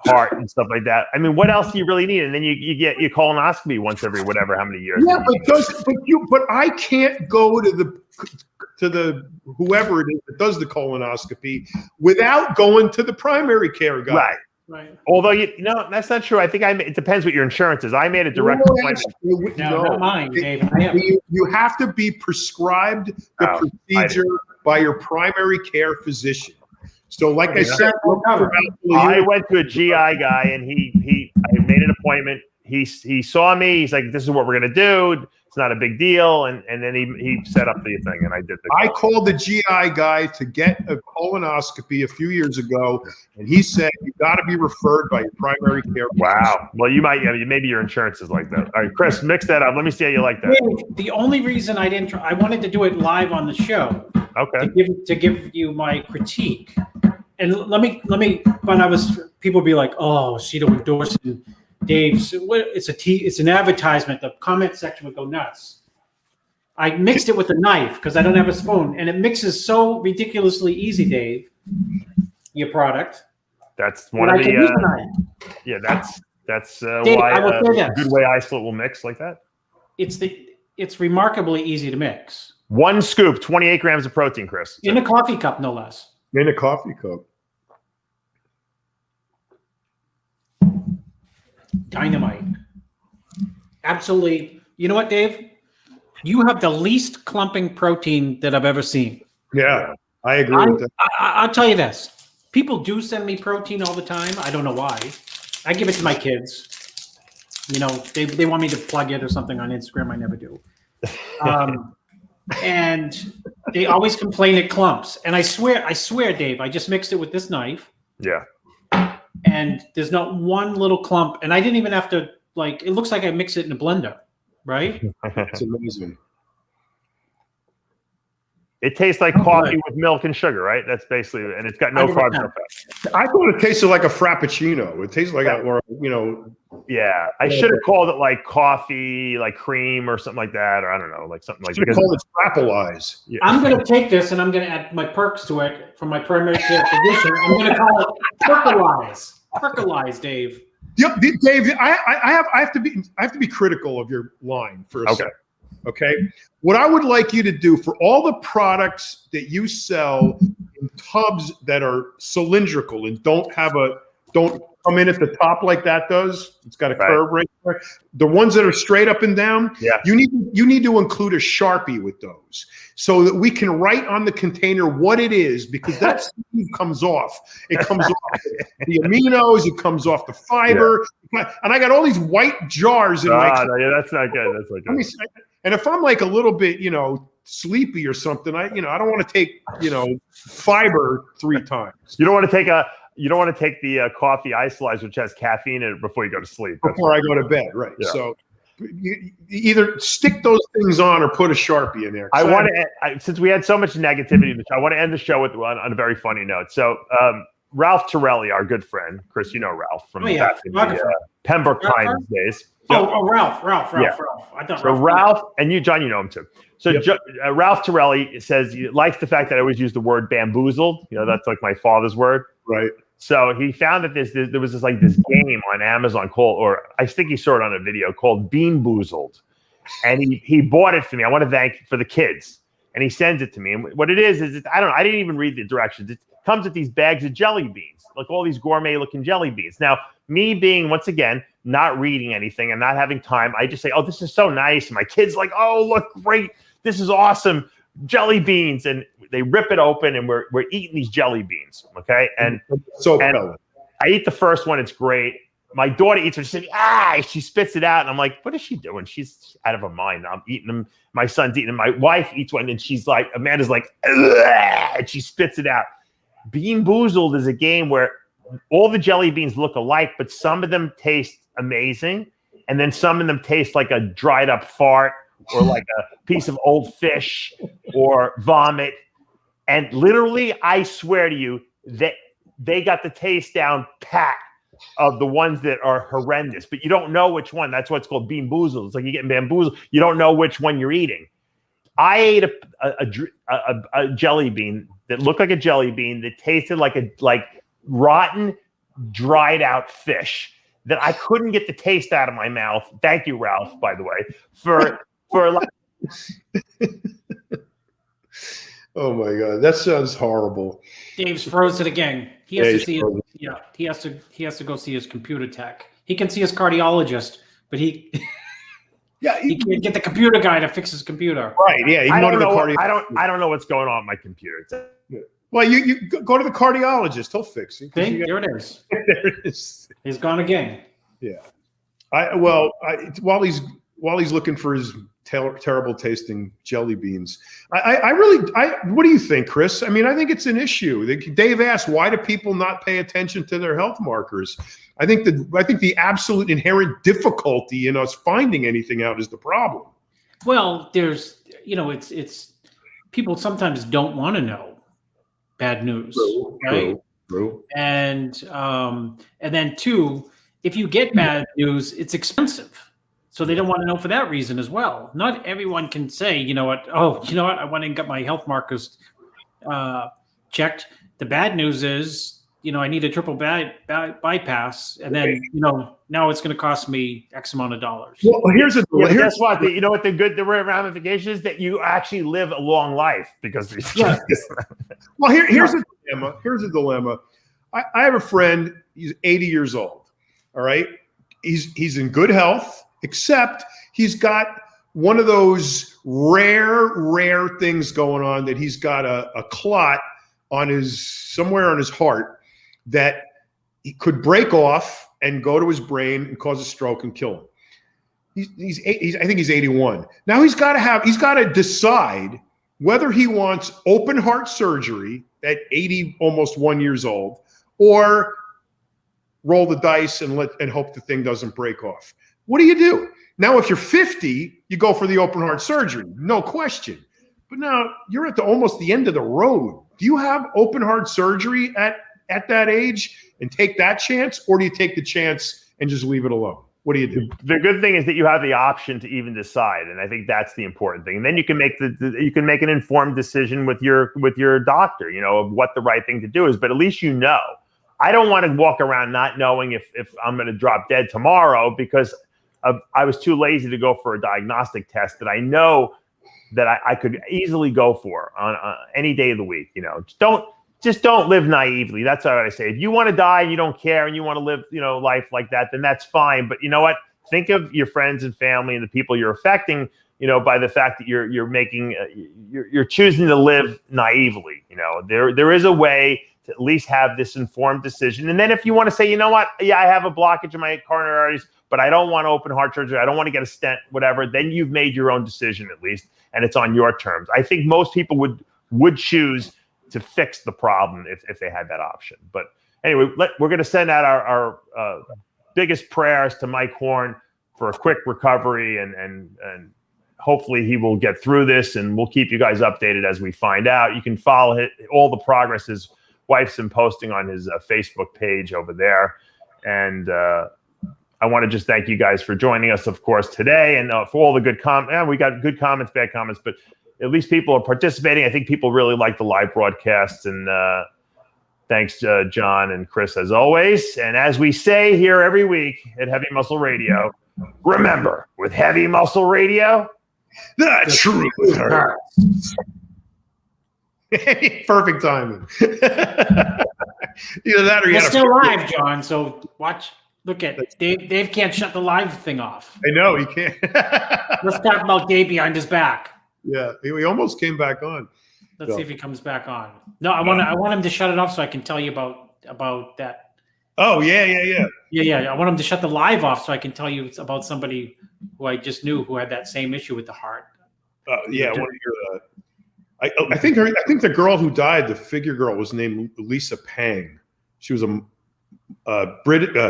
heart and stuff like that. I mean, what else do you really need? And then you get your colonoscopy once every whatever, how many years. Yeah, but I can't go to the whoever it is that does the colonoscopy without going to the primary care guy. Right. Although that's not true. I think it depends what your insurance is. I made a direct appointment. No, not mine, Dave. You have to be prescribed the procedure by your primary care physician. So, like I said, I went to a GI guy, and I made an appointment. He saw me. He's like, "This is what we're gonna do. It's not a big deal." And then he set up the thing, and I did the. I called the GI guy to get a colonoscopy a few years ago, and he said you got to be referred by your primary care. Wow. Well, you might. Maybe your insurance is like that. All right, Chris, mix that up. Let me see how you like that. The only reason I didn't, I wanted to do it live on the show. Okay. To give you my critique, and let me. But people be like, "Oh, Aceto endorsing Dave's." It's an advertisement. The comment section would go nuts. I mixed it with a knife because I don't have a spoon, and it mixes so ridiculously easy, Dave. Your product. That's one of the. Yeah, that's Dave, why I will say this. Good way isolate will mix like that. It's remarkably easy to mix. 1 scoop, 28 grams of protein, Chris. In a coffee cup, no less. In a coffee cup. Dynamite. Absolutely. You know what, Dave? You have the least clumping protein that I've ever seen. Yeah, I agree with that. I'll tell you this. People do send me protein all the time. I don't know why. I give it to my kids. You know, they want me to plug it or something on Instagram. I never do. And they always complain it clumps. And I swear, Dave, I just mixed it with this knife. Yeah. And there's not one little clump. And I didn't even have to, it looks like I mixed it in a blender, right? It's amazing. It tastes like coffee with milk and sugar, right? That's basically, and it's got no carbs, no fat. I thought it tasted like a frappuccino. It tastes like Yeah, I should have called it like coffee, like cream or something like that, or I don't know, like something like. Should have called it Frappleize. Yeah. I'm going to take this and I'm going to add my perks to it from my primary care physician. I'm going to call it Perkalize. Perkalize, Dave. Dave, I have to be critical of your line for a second. Okay. What I would like you to do for all the products that you sell in tubs that are cylindrical and don't come in at the top like that does. It's got a curve right there. The ones that are straight up and down, you need to include a Sharpie with those so that we can write on the container what it is, because that sleeve comes off. It comes off the aminos, it comes off the fiber. Yeah. And I got all these white jars in my that's not good. That's not good. And if I'm like a little bit, sleepy or something, I don't want to take, fiber 3 times. You don't want to take the coffee isolized, which has caffeine in it, before you go to sleep. Before I go to bed, right? Yeah. So you either stick those things on or put a Sharpie in there. I want to, since we had so much negativity, I want to end the show on a very funny note. So Ralph Torelli, our good friend, Chris, you know Ralph from back in the Pembroke Pines days. Ralph. I thought Ralph, and you, John, you know him too. So Ralph Torelli says he likes the fact that I always use the word bamboozled. That's like my father's word. Right. So he found that there was this game on Amazon called, or I think he saw it on a video, called Bean Boozled. And he bought it for me. I want to thank for the kids. And he sends it to me. And what it is I don't know. I didn't even read the directions. It comes with these bags of jelly beans, like all these gourmet looking jelly beans. Now, me being, once again, not reading anything and not having time, I just say, oh, this is so nice. And my kid's like, oh, look, great. This is awesome. Jelly beans. And they rip it open and we're eating these jelly beans. Okay. And I eat the first one. It's great. My daughter eats it. She spits it out. And I'm like, what is she doing? She's out of her mind. I'm eating them. My son's eating them. My wife eats one and she's like, Amanda's like, and she spits it out. Bean Boozled is a game where all the jelly beans look alike, but some of them taste amazing. And then some of them taste like a dried up fart or like a piece of old fish or vomit. And literally, I swear to you that they got the taste down pat of the ones that are horrendous, but you don't know which one. That's what's called Bean Boozled. It's like you're getting bamboozled. You don't know which one you're eating. I ate a jelly bean that looked like a jelly bean that tasted like rotten, dried out fish that I couldn't get the taste out of my mouth. Thank you, Ralph, by the way, for like. Oh my God, that sounds horrible. Dave's frozen again. He has to see he has to go see his computer tech. He can see his cardiologist, but he can't get the computer guy to fix his computer. Right? Yeah, I don't know what's going on with my computer. Well, you go to the cardiologist; he'll fix it. See, there it is. There it is. He's gone again. Yeah. While he's looking for his terrible tasting jelly beans, what do you think, Chris? I mean, I think it's an issue. Dave asked, why do people not pay attention to their health markers? I think the absolute inherent difficulty in us finding anything out is the problem. Well, there's, it's people sometimes don't want to know bad news, right? True. And then 2, if you get bad news, it's expensive. So they don't want to know for that reason as well. Not everyone can say, I went and got my health markers checked. The bad news is, I need a triple bypass, and then, now it's going to cost me X amount of dollars. Well, guess what? The ramification is that you actually live a long life because of these. Yeah. Well, here's a dilemma. Here's a dilemma. I have a friend. He's 80 years old. All right. He's in good health. Except he's got one of those rare things going on that he's got a clot somewhere on his heart that he could break off and go to his brain and cause a stroke and kill him. I think he's 81. Now he's got to decide whether he wants open heart surgery at 80, almost 1 years old, or roll the dice and hope the thing doesn't break off. What do you do? Now, if you're 50, you go for the open heart surgery, no question. But now you're at almost the end of the road. Do you have open heart surgery at that age and take that chance, or do you take the chance and just leave it alone? What do you do? The good thing is that you have the option to even decide, and I think that's the important thing. And then you can make an informed decision with your doctor, of what the right thing to do is. But at least I don't want to walk around not knowing if I'm going to drop dead tomorrow because I was too lazy to go for a diagnostic test that I know that I could easily go for on any day of the week. Just don't live naively. That's what I say. If you want to die and you don't care and you want to live, life like that, then that's fine. But you know what? Think of your friends and family and the people you're affecting, by the fact that you're making, you're choosing to live naively. There is a way to at least have this informed decision. And then if you want to say, you know what? Yeah, I have a blockage in my coronary arteries, but I don't want to open heart surgery. I don't want to get a stent, whatever. Then you've made your own decision at least, and it's on your terms. I think most people would choose to fix the problem if they had that option. But anyway, we're going to send out our biggest prayers to Mike Horn for a quick recovery, and hopefully he will get through this, and we'll keep you guys updated as we find out. You can follow all the progress his wife's been posting on his Facebook page over there. And I want to just thank you guys for joining us, of course, today, and for all the good comments. We got good comments, bad comments, but at least people are participating. I think people really like the live broadcasts, and thanks, John and Chris, as always. And as we say here every week at Heavy Muscle Radio, remember, with Heavy Muscle Radio, the truth hurts. Perfect timing. Either that or you're still live, John. So watch. Look at Dave. Dave can't shut the live thing off. I know he can't. Let's talk about Dave behind his back. Yeah, he almost came back on. Let's see if he comes back on. No, I want him to shut it off so I can tell you about that. Oh yeah. I want him to shut the live off so I can tell you about somebody who I just knew who had that same issue with the heart. Yeah, I want to hear that. I think the girl who died, the figure girl, was named Lisa Pang. She was a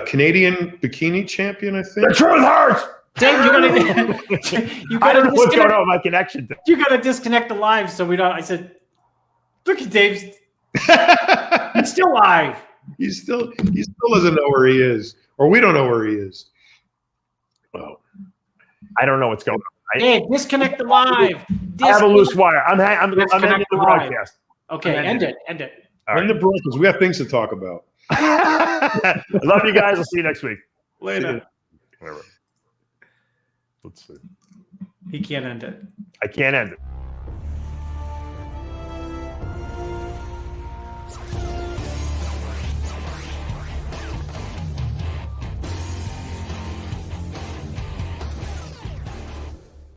Canadian bikini champion, I think. The truth hurts. Dave, I don't know what's going on with my connection. You got to disconnect the live so we don't. I said, look at Dave's. He's still live. He still doesn't know where he is, or we don't know where he is. Oh, I don't know what's going on. Dave, disconnect the live. I have a loose wire. I'm ending the broadcast. Okay, end it. All right. End the broadcast. We have things to talk about. I love you guys. I'll see you next week. Later. Whatever. Let's see. He can't end it. I can't end it.